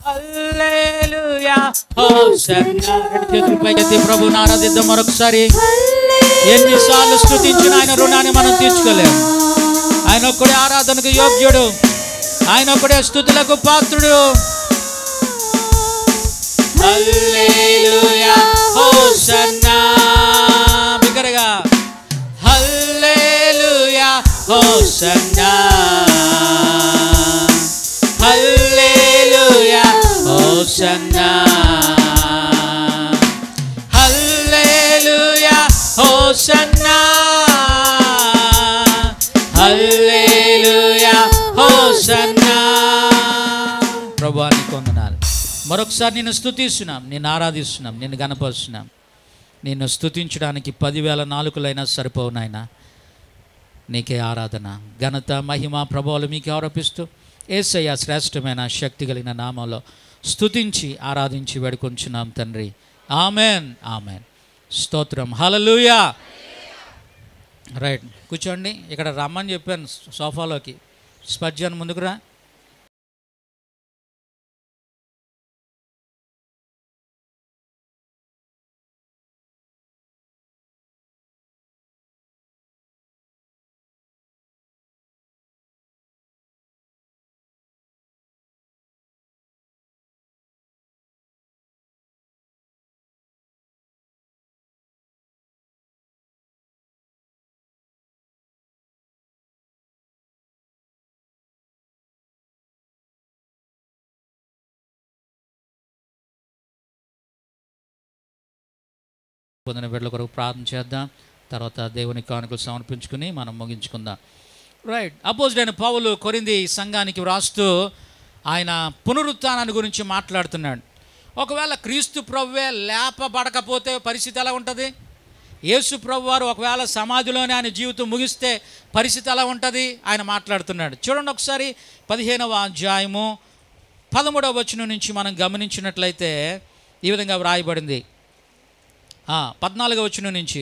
హల్లెలూయా hosanna. చేతులు పైకెత్తి ప్రభువుని ఆరాధిద్దాం మరొకసారి. ఎన్నిసార్లు స్తుతించిన ఆయన రుణాన్ని మనం తీర్చుకోలేము. ఆయన ఒక్కడే ఆరాధనకు యోగ్యుడు, ఆయన ఒక్కడే స్తుతులకు పాత్రుడు. Hallelujah hosanna. బిగ్గరగా hallelujah hosanna. Hallelujah hosanna. Hallelujah hosanna. Hallelujah hosanna. ప్రభువా నీకు వందనాలు. మరొకసారి నిన్ను స్తుతిస్తున్నాం, నిన్ను ఆరాధిస్తున్నాం, నిన్ను గణపరుస్తున్నాం. నిన్ను స్తుతించడానికి 10,000 నాలుకలైనా సరిపోవు నాయనా. నీకే ఆరాధన, ఘనత, మహిమ, ప్రభావాలు మీకే ఆరోపిస్తూ యేసయ్య శ్రేష్టమైన శక్తి కలిగిన నామంలో స్తుతించి ఆరాధించి వేడుకొంచున్నాం తండ్రి. Amen, amen. స్తోత్రం. హల్లెలూయా. రైట్, కూర్చోండి. ఇక్కడ రమ్మని చెప్పాను సోఫాలోకి. స్పర్జన్ ముందుకు రా. పొందిన బిడ్డల కొరకు ప్రార్థన చేద్దాం. తర్వాత దేవుని కానుకలు సమర్పించుకుని మనం ముగించుకుందాం. రైట్. అపోజిట్ పౌలు కొరింథీ సంఘానికి వ్రాస్తూ ఆయన పునరుత్థానాన్ని గురించి మాట్లాడుతున్నాడు. ఒకవేళ క్రీస్తు ప్రభువే లేపబడకపోతే పరిస్థితి ఎలా ఉంటుంది? యేసు ప్రభు వారు ఒకవేళ సమాధిలోనే ఆయన జీవితం ముగిస్తే పరిస్థితి ఎలా ఉంటుంది? ఆయన మాట్లాడుతున్నాడు. చూడండి ఒకసారి 15వ అధ్యాయము 13వ వచనం నుంచి మనం గమనించినట్లయితే ఈ విధంగా వ్రాయబడింది. 14వ వచనం నుంచి,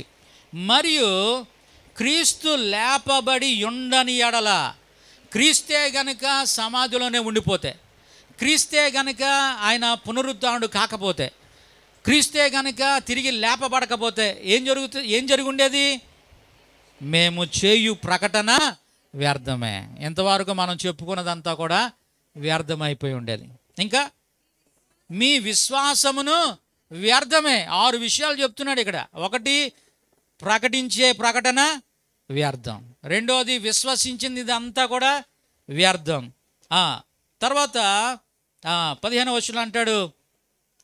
మరియు క్రీస్తు లేపబడి ఉండని ఎడల, క్రీస్తే గనుక సమాధిలోనే ఉండిపోతే, క్రీస్తే గనుక ఆయన పునరుద్ధానుడు కాకపోతే, క్రీస్తే గనుక తిరిగి లేపబడకపోతే ఏం జరిగి ఉండేది? మేము చేయు ప్రకటన వ్యర్థమే. ఇంతవరకు మనం చెప్పుకున్నదంతా కూడా వ్యర్థమైపోయి ఉండేది. ఇంకా మీ విశ్వాసమును వ్యర్థమే. 6 విషయాలు చెప్తున్నాడు ఇక్కడ. ఒకటి, ప్రకటించే ప్రకటన వ్యర్థం. రెండోది, విశ్వసించింది ఇదంతా కూడా వ్యర్థం. తర్వాత 15వ వచనం అంటాడు,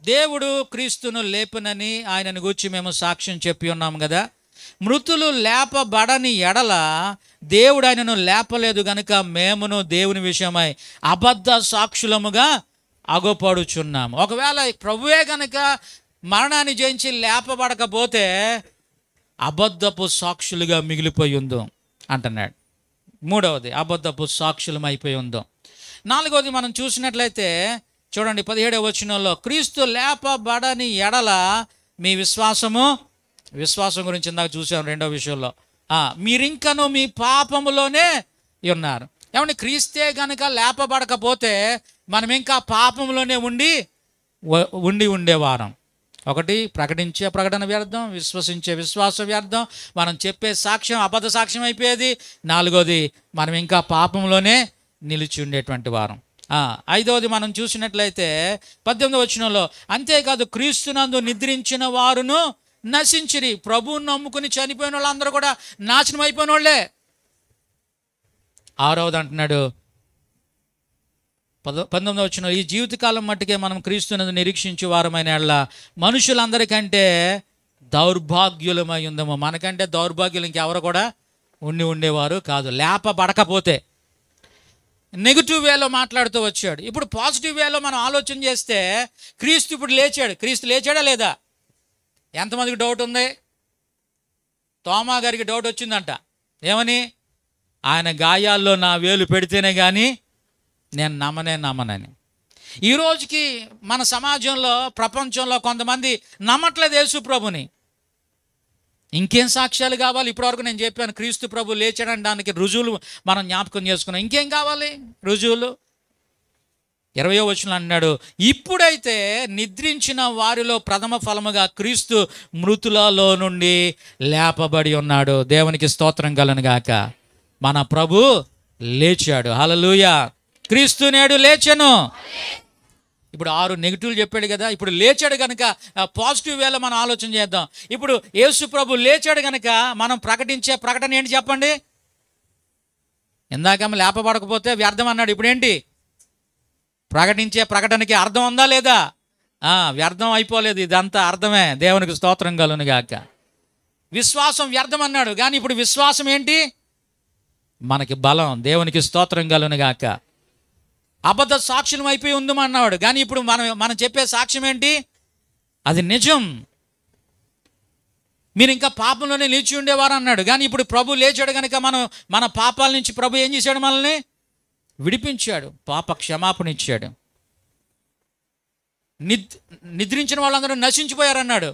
దేవుడు క్రీస్తును లేపునని ఆయనను గూర్చి మేము సాక్ష్యం చెప్పి ఉన్నాము కదా. మృతులు లేపబడని ఎడల దేవుడు ఆయనను లేపలేదు గనుక మేమును దేవుని విషయమై అబద్ధ సాక్షులముగా అగపడుచున్నాము. ఒకవేళ ప్రభువే గనుక మరణాన్ని జయించి లేపబడకపోతే అబద్ధపు సాక్షులుగా మిగిలిపోయి ఉందో అంటున్నాడు. మూడవది, అబద్ధపు సాక్షులం అయిపోయి ఉందో. నాలుగవది మనం చూసినట్లయితే చూడండి 17వ వచనంలో, క్రీస్తు లేపబడని ఎడల మీ విశ్వాసం గురించి ఇందాక చూసాం. రెండవ విషయంలో మీరింకను మీ పాపములోనే ఉన్నారు. ఏమంటే క్రీస్తే కనుక లేపబడకపోతే మనం ఇంకా పాపంలోనే ఉండేవారం. ఒకటి, ప్రకటించే ప్రకటన వ్యర్థం, విశ్వసించే విశ్వాసం వ్యర్థం, మనం చెప్పే సాక్ష్యం అబద్ధ సాక్ష్యం అయిపోయేది. నాలుగోది, మనం ఇంకా పాపంలోనే నిలిచి ఉండేటువంటి వారం. ఐదవది మనం చూసినట్లయితే 18వ వచనంలో, అంతేకాదు క్రీస్తునందు నిద్రించిన వారును నశించిరి. ప్రభువుని నమ్ముకుని చనిపోయిన వాళ్ళందరూ కూడా నాశనం అయిపోయిన వాళ్ళే. ఆరవది అంటున్నాడు 19వ వచనం, ఈ జీవితకాలం మట్టుకే మనం క్రీస్తునందు నిరీక్షించే వారమైన ఎడల మనుషులందరికంటే దౌర్భాగ్యులమై ఉందము. మనకంటే దౌర్భాగ్యులు ఇంకెవరు కూడా ఉండేవారు కాదు లేపబడకపోతే. నెగిటివ్ వేలో మాట్లాడుతూ వచ్చాడు. ఇప్పుడు పాజిటివ్ వేలో మనం ఆలోచన చేస్తే క్రీస్తు ఇప్పుడు లేచాడు. క్రీస్తు లేచాడా లేదా? ఎంతమందికి డౌట్ ఉంది? తోమా గారికి డౌట్ వచ్చిందంట. ఏమని? ఆయన గాయాల్లో నా వేలు పెడితేనే కానీ నేను నమ్మనని. ఈరోజుకి మన సమాజంలో, ప్రపంచంలో కొంతమంది నమ్మట్లేదు యేసు ప్రభుని. ఇంకేం సాక్ష్యాలు కావాలి? ఇప్పటివరకు నేను చెప్పాను క్రీస్తు ప్రభు లేచాడని, దానికి రుజువులు మనం జ్ఞాపకం చేసుకున్నాం. ఇంకేం కావాలి రుజువులు? 20వ వచనంలో అన్నాడు, ఇప్పుడైతే నిద్రించిన వారిలో ప్రథమ ఫలముగా క్రీస్తు మృతులలో నుండి లేపబడి ఉన్నాడు. దేవునికి స్తోత్రం కలుగును గాక. మన ప్రభు లేచాడు. హల్లెలూయా. క్రీస్తు నేడు లేచెను. ఇప్పుడు 6 నెగిటివ్లు చెప్పాడు కదా. ఇప్పుడు లేచాడు కనుక పాజిటివ్ వేలో మనం ఆలోచన చేద్దాం. ఇప్పుడు యేసు ప్రభు లేచాడు కనుక మనం ప్రకటించే ప్రకటన ఏంటి చెప్పండి? ఇందాక లేపబడకపోతే వ్యర్థం అన్నాడు. ఇప్పుడు ఏంటి? ప్రకటించే ప్రకటనకి అర్థం ఉందా లేదా? వ్యర్థం అయిపోలేదు, ఇదంతా అర్థమే. దేవునికి స్తోత్రం కలుగును గాక. విశ్వాసం వ్యర్థం అన్నాడు, కానీ ఇప్పుడు విశ్వాసం ఏంటి? మనకి బలం. దేవునికి స్తోత్రం కలుగును గాక. అబద్ధ సాక్ష్యం అయిపోయి ఉందమన్నాడు, కానీ ఇప్పుడు మనం చెప్పే సాక్ష్యం ఏంటి? అది నిజం. మీరు ఇంకా పాపంలోనే నిలిచి ఉండేవారు అన్నాడు, కానీ ఇప్పుడు ప్రభు లేచాడు కనుక మన పాపాల నుంచి ప్రభు ఏం చేశాడు? మనల్ని విడిపించాడు, పాప క్షమాపణ ఇచ్చాడు. నిద్రించిన వాళ్ళందరూ నశించిపోయారన్నాడు,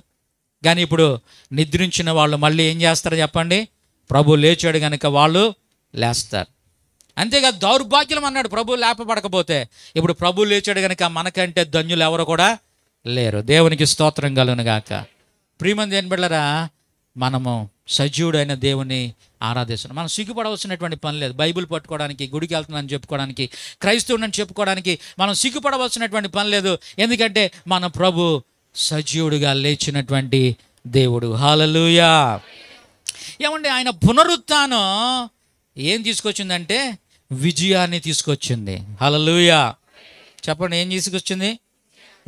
కానీ ఇప్పుడు నిద్రించిన వాళ్ళు మళ్ళీ ఏం చేస్తారు చెప్పండి? ప్రభు లేచాడు కనుక వాళ్ళు లేస్తారు. అంతేకాదు దౌర్భాగ్యం అన్నాడు ప్రభు లేపబడకపోతే. ఇప్పుడు ప్రభు లేచాడు కనుక మనకంటే ధన్యులు ఎవరు కూడా లేరు. దేవునికి స్తోత్రం కలుగును గాక. ప్రియమంది ఏం బిడ్డలారా, మనము సజీవుడైన దేవుని ఆరాధిస్తున్నాం. మనం సిగ్గుపడవలసినటువంటి పని లేదు. బైబిల్ పట్టుకోవడానికి, గుడికి వెళ్తున్నానని చెప్పుకోవడానికి, క్రైస్తవుని చెప్పుకోవడానికి మనం సిగ్గుపడవలసినటువంటి పని లేదు. ఎందుకంటే మన ప్రభు సజీవుడిగా లేచినటువంటి దేవుడు. హల్లెలూయా. ఏమండి, ఆయన పునరుత్థానం ఏం తీసుకొచ్చిందంటే విజయాన్ని తీసుకొచ్చింది. హల్లెలూయా. చెప్పండి, ఏం తీసుకొచ్చింది?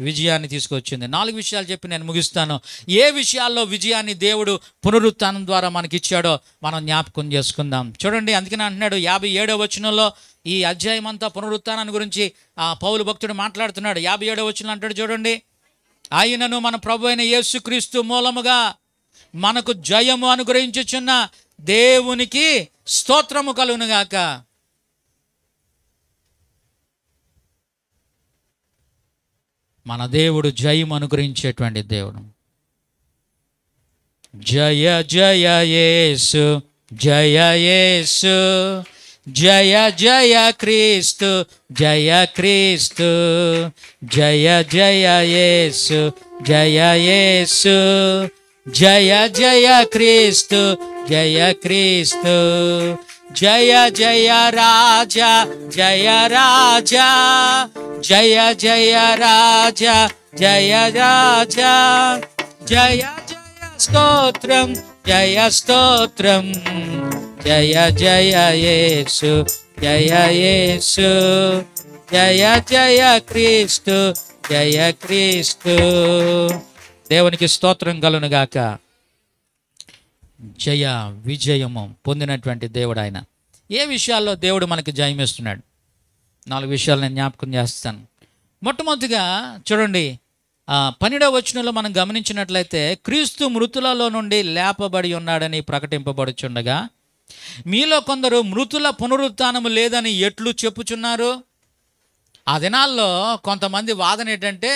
విజయాన్ని తీసుకొచ్చింది. 4 విషయాలు చెప్పి నేను ముగిస్తాను. ఏ విషయాల్లో విజయాన్ని దేవుడు పునరుత్థానం ద్వారా మనకిచ్చాడో మనం జ్ఞాపకం చేసుకుందాం. చూడండి, అందుకని అంటున్నాడు 57వ వచనంలో, ఈ అధ్యాయం అంతా పునరుత్థానాన్ని గురించి పౌలు భక్తుడు మాట్లాడుతున్నాడు. 57వ వచనం అంటాడు చూడండి, ఆయనను మన ప్రభు అయిన యేసుక్రీస్తు మూలముగా మనకు జయము అనుగ్రహించుచున్న దేవునికి స్తోత్రము కలుగును గాక. మన దేవుడు జయం అనుగ్రహించేటువంటి దేవుడు. జయ జయ యేసు, జయ యేసు, జయ జయ క్రీస్తు, జయ క్రీస్తు, జయ జయ యేసు, జయ యేసు, జయ జయ క్రీస్తు, జయ క్రీస్తు, జయ జయ రాజా, జయ రాజా, జయ జయ రాజా, జయ రాజా, జయ జయ స్తోత్రం, జయ స్తోత్రం, జయ జయ యేసు, జయ యేసు, జయ జయ క్రీస్తు, జయ క్రీస్తు. దేవునికి స్తోత్రం కలుగును గాక. జయ విజయము పొందినటువంటి దేవుడు ఆయన. ఏ విషయాల్లో దేవుడు మనకి జయం ఇస్తున్నాడు? 4 విషయాలు నేను జ్ఞాపకం చేస్తాను. మొట్టమొదటిగా చూడండి, 12వ వచనంలో మనం గమనించినట్లయితే, క్రీస్తు మృతులలో నుండి లేపబడి ఉన్నాడని ప్రకటింపబడుచుండగా మీలో కొందరు మృతుల పునరుత్థానము లేదని ఎట్లు చెప్పుచున్నారు? ఆ దినాల్లో కొంతమంది వాదన ఏంటంటే,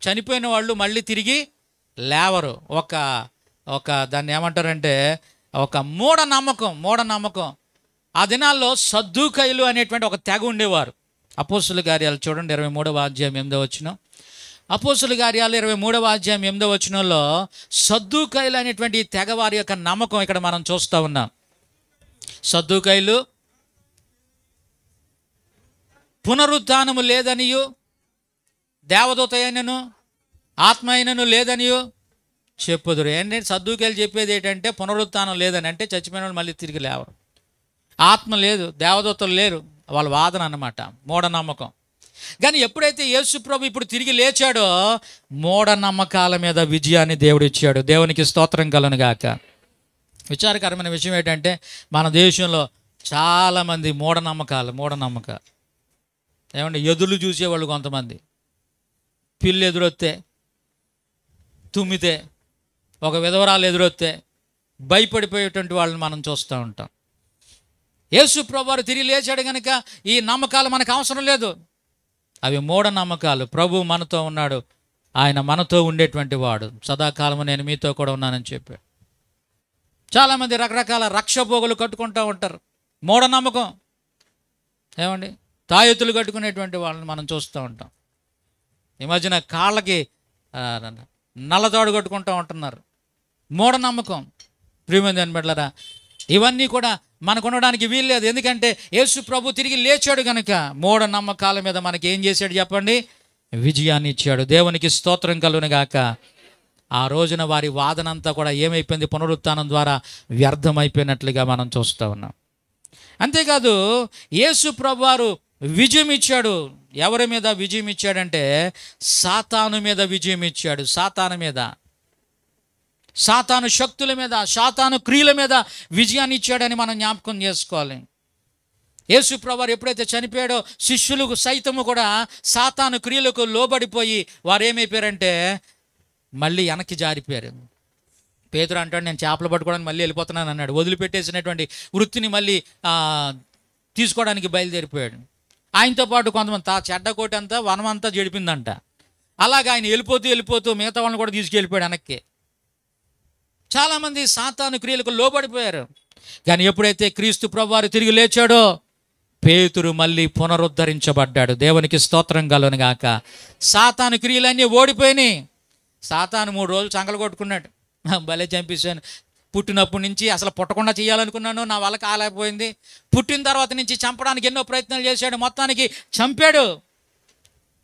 చనిపోయిన వాళ్ళు మళ్ళీ తిరిగి లేవరు. ఒక దాన్ని ఏమంటారంటే ఒక మూఢనమ్మకం. ఆ దినాల్లో సద్దూకయ్యులు అనేటువంటి ఒక తెగ ఉండేవారు. అపోస్తుల కార్యాలు చూడండి 23వ అధ్యాయం 8వ వచనం. అపోస్తుల కార్యాలు 23వ అధ్యాయం 8వ వచనంలో సద్దూకయ్యులు అనేటువంటి తెగ వారి యొక్క నమ్మకం ఇక్కడ మనం చూస్తూ ఉన్నాం. సద్దూకయ్యులు పునరుత్థానము లేదనియు, దేవదూత అయినను ఆత్మ అయినను లేదనియు చెప్పుదురు. ఏంటంటే సద్దూకయ్యులు చెప్పేది ఏంటంటే పునరుత్థానం లేదని, అంటే చచ్చిపోయిన వాళ్ళు మళ్ళీ తిరిగి లేవరు. ఆత్మ లేదు, దేవదూతలు లేరు, వాళ్ళ వాదన అన్నమాట, మూఢనమ్మకం. కానీ ఎప్పుడైతే యేసు ప్రభు ఇప్పుడు తిరిగి లేచాడో మూఢనమ్మకాల మీద విజయాన్ని దేవుడు ఇచ్చాడు. దేవునికి స్తోత్రం కలుగును గాక. విచారకరమైన విషయం ఏంటంటే మన దేశంలో చాలామంది మూఢనమ్మకాలు. ఏమంటే ఎదురు చూసేవాళ్ళు కొంతమంది, పిల్లి ఎదురొస్తే, తుమ్మితే, ఒక విధవరాలు ఎదురొస్తే భయపడిపోయేటువంటి వాళ్ళని మనం చూస్తూ ఉంటాం. యేసు ప్రభువారు తిరిగి లేచాడు కనుక ఈ నమ్మకాలు మనకు అవసరం లేదు, అవి మూఢనమ్మకాలు. ప్రభు మనతో ఉన్నాడు, ఆయన మనతో ఉండేటువంటి వాడు. సదాకాలము నేను మీతో కూడా ఉన్నానని చెప్పాడు. చాలామంది రకరకాల రక్షపోగులు కట్టుకుంటూ ఉంటారు, మూఢనమ్మకం. ఏమండి, తాయెత్తులు కట్టుకునేటువంటి వాళ్ళని మనం చూస్తూ ఉంటాం. ఈ మధ్యన కాళ్ళకి నల్లతాడు కట్టుకుంటూ ఉంటున్నారు. మూఢనమ్మకం. ప్రియమైన బిడ్డలారా, ఇవన్నీ కూడా మనకు ఉండడానికి వీల్లేదు. ఎందుకంటే యేసు ప్రభు తిరిగి లేచాడు కనుక మూఢనమ్మకాల మీద మనకి ఏం చేశాడు చెప్పండి? విజయాన్ని ఇచ్చాడు. దేవునికి స్తోత్రం కలుగును గాక. ఆ రోజున వారి వాదన అంతా కూడా ఏమైపోయింది? పునరుత్థానం ద్వారా వ్యర్థమైపోయినట్లుగా మనం చూస్తూ ఉన్నాం. అంతేకాదు యేసు ప్రభువారు విజయం ఇచ్చాడు. ఎవరి మీద విజయం ఇచ్చాడంటే సాతాను మీద విజయం ఇచ్చాడు. సాతాను మీద, సాతాను శక్తుల మీద, సాతాను క్రియల మీద విజయాన్ని ఇచ్చాడని మనం జ్ఞాపకం చేసుకోవాలి. యేసు ప్రభువారు ఎప్పుడైతే చనిపోయాడో శిష్యులు సైతము కూడా సాతాను క్రియలకు లోబడిపోయి వారు ఏమైపోయారంటే మళ్ళీ వెనక్కి జారిపోయారు. పేతురు అంటాడు, నేను చేపలు పట్టుకోవడానికి మళ్ళీ వెళ్ళిపోతున్నాను అన్నాడు. వదిలిపెట్టేసినటువంటి వృత్తిని మళ్ళీ తీసుకోవడానికి బయలుదేరిపోయాడు. ఆయనతో పాటు కొంతమంది చెడ్డకోటి అంతా వనం అంతా జడిపిందంట. అలాగే ఆయన వెళ్ళిపోతూ మిగతా వాళ్ళని కూడా తీసుకెళ్ళిపోయాడు వెనక్కి. చాలామంది సాతాను క్రియలకు లోబడిపోయారు. కానీ ఎప్పుడైతే క్రీస్తు ప్రభువారు తిరిగి లేచాడో పేతురు మళ్ళీ పునరుద్ధరించబడ్డాడు. దేవునికి స్తోత్రం కలుగును గాక. సాతాను క్రియలన్నీ ఓడిపోయినాయి. సాతాను 3 రోజులు చంకలు కొట్టుకున్నాడు. భలే చంపేశాను, పుట్టినప్పటి నుంచి అసలు పుట్టకుండా చేయాలనుకున్నాను, నా వల్ల కాలేకపోయింది. పుట్టిన తర్వాత నుంచి చంపడానికి ఎన్నో ప్రయత్నాలు చేశాడు, మొత్తానికి చంపాడు.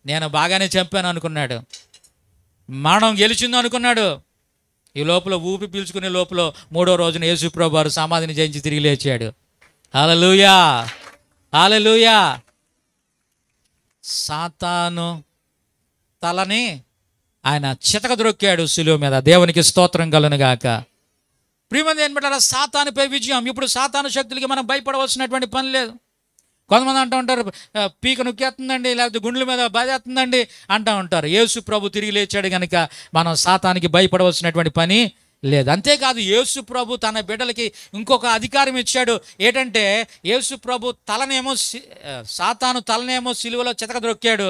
నేను బాగానే చంపాను అనుకున్నాడు. మరణం గెలిచింది అనుకున్నాడు. ఈ లోపల ఊపి పీల్చుకునే లోపల 3వ రోజున యేసు ప్రభువారు సమాధిని జయించి తిరిగి లేచాడు. హల్లెలూయా, హల్లెలూయా. సాతాను తలని ఆయన చితకద్రొక్కాడు శిలువ మీద. దేవునికి స్తోత్రం కలుగును గాక. ప్రియమైన ఏంటంటే సాతానుపై విజయం. ఇప్పుడు సాతాను శక్తులకి మనం భయపడవలసినటువంటి పని లేదు. కొంతమంది అంటూ ఉంటారు, పీక నొక్కేస్తుందండి, లేకపోతే గుండెల మీద బాధేస్తుందండి అంటూ ఉంటారు. యేసు ప్రభు తిరిగి లేచాడు కనుక మనం సాతానికి భయపడవలసినటువంటి పని లేదు. అంతేకాదు యేసు ప్రభు తన బిడ్డలకి ఇంకొక అధికారం ఇచ్చాడు. ఏంటంటే యేసు ప్రభు తలనేమో సాతాను తలనేమో సిలువలో చితకద్రొక్కాడు.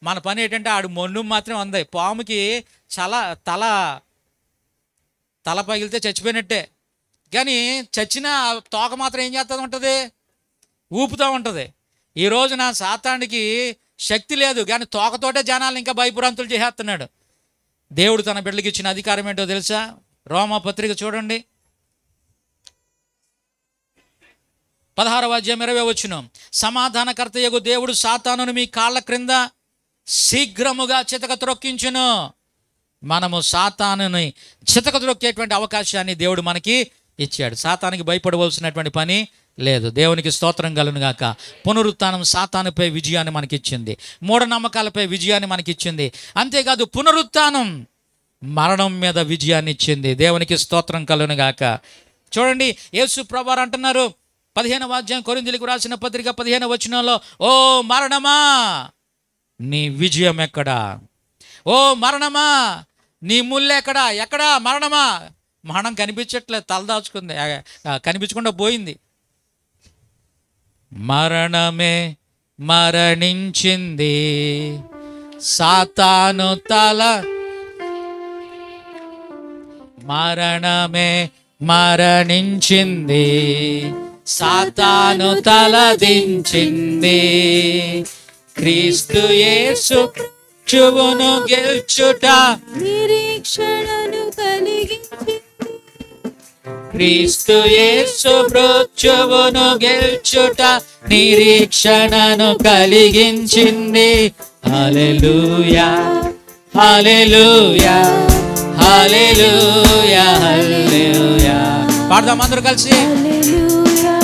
మన పని ఏంటంటే ఆడు మొండు మాత్రం అంది. పాముకి తల పగిలితే చచ్చిపోయినట్టే, కానీ చచ్చిన తోక మాత్రం ఏం చేస్తూ ఉంటుంది? ఊపుతూ ఉంటుంది. ఈ రోజున సాతానికి శక్తి లేదు, కానీ తోకతోటే జనాలు ఇంకా భయభ్రాంతులు చేసేస్తున్నాడు. దేవుడు తన బిడ్డలకి ఇచ్చిన అధికారం ఏంటో తెలుసా? రోమా పత్రిక చూడండి, 16వ అధ్యాయం 20వ వచనం. సమాధానకర్తయగు దేవుడు సాతానును మీ కాళ్ళ క్రింద శీఘ్రముగా చితక త్రొక్కించును. మనము సాతానుని చితక త్రొక్కేటువంటి అవకాశాన్ని దేవుడు మనకి ఇచ్చాడు. సాతానికి భయపడవలసినటువంటి పని లేదు. దేవునికి స్తోత్రం కలుగును గాక. పునరుత్థానం సాతానుపై విజయాన్ని మనకిచ్చింది, మూఢనమ్మకాలపై విజయాన్ని మనకిచ్చింది. అంతేకాదు పునరుత్థానం మరణం మీద విజయాన్ని ఇచ్చింది. దేవునికి స్తోత్రం కలుగును గాక. చూడండి, యేసు ప్రభువారు అంటున్నారు 15వ అధ్యాయం కొరింథీయులకు రాసిన పత్రిక 15వ వచనంలో, ఓ మరణమా నీ విజయం ఎక్కడా? ఓ మరణమా నీ ముల్లెక్కడా? ఎక్కడా మరణమా? మరణం కనిపించట్లేదు, తలదాచుకుంది, కనిపించకుండా పోయింది. మరణమే మరణించింది, సాతాను తల మరణమే మరణించింది, సాతాను తలదించింది. క్రీస్తు యేసు మృత్యువును గెల్చుట నిరీక్షణను కలిగించింది. క్రీస్తు యేసు మృత్యువును గెల్చుట నిరీక్షణను కలిగించింది. హల్లెలూయా, హల్లెలూయా, హల్లెలూయా, హల్లెలూయా. పాడదాం అందరూ కలిసి. హల్లెలూయా,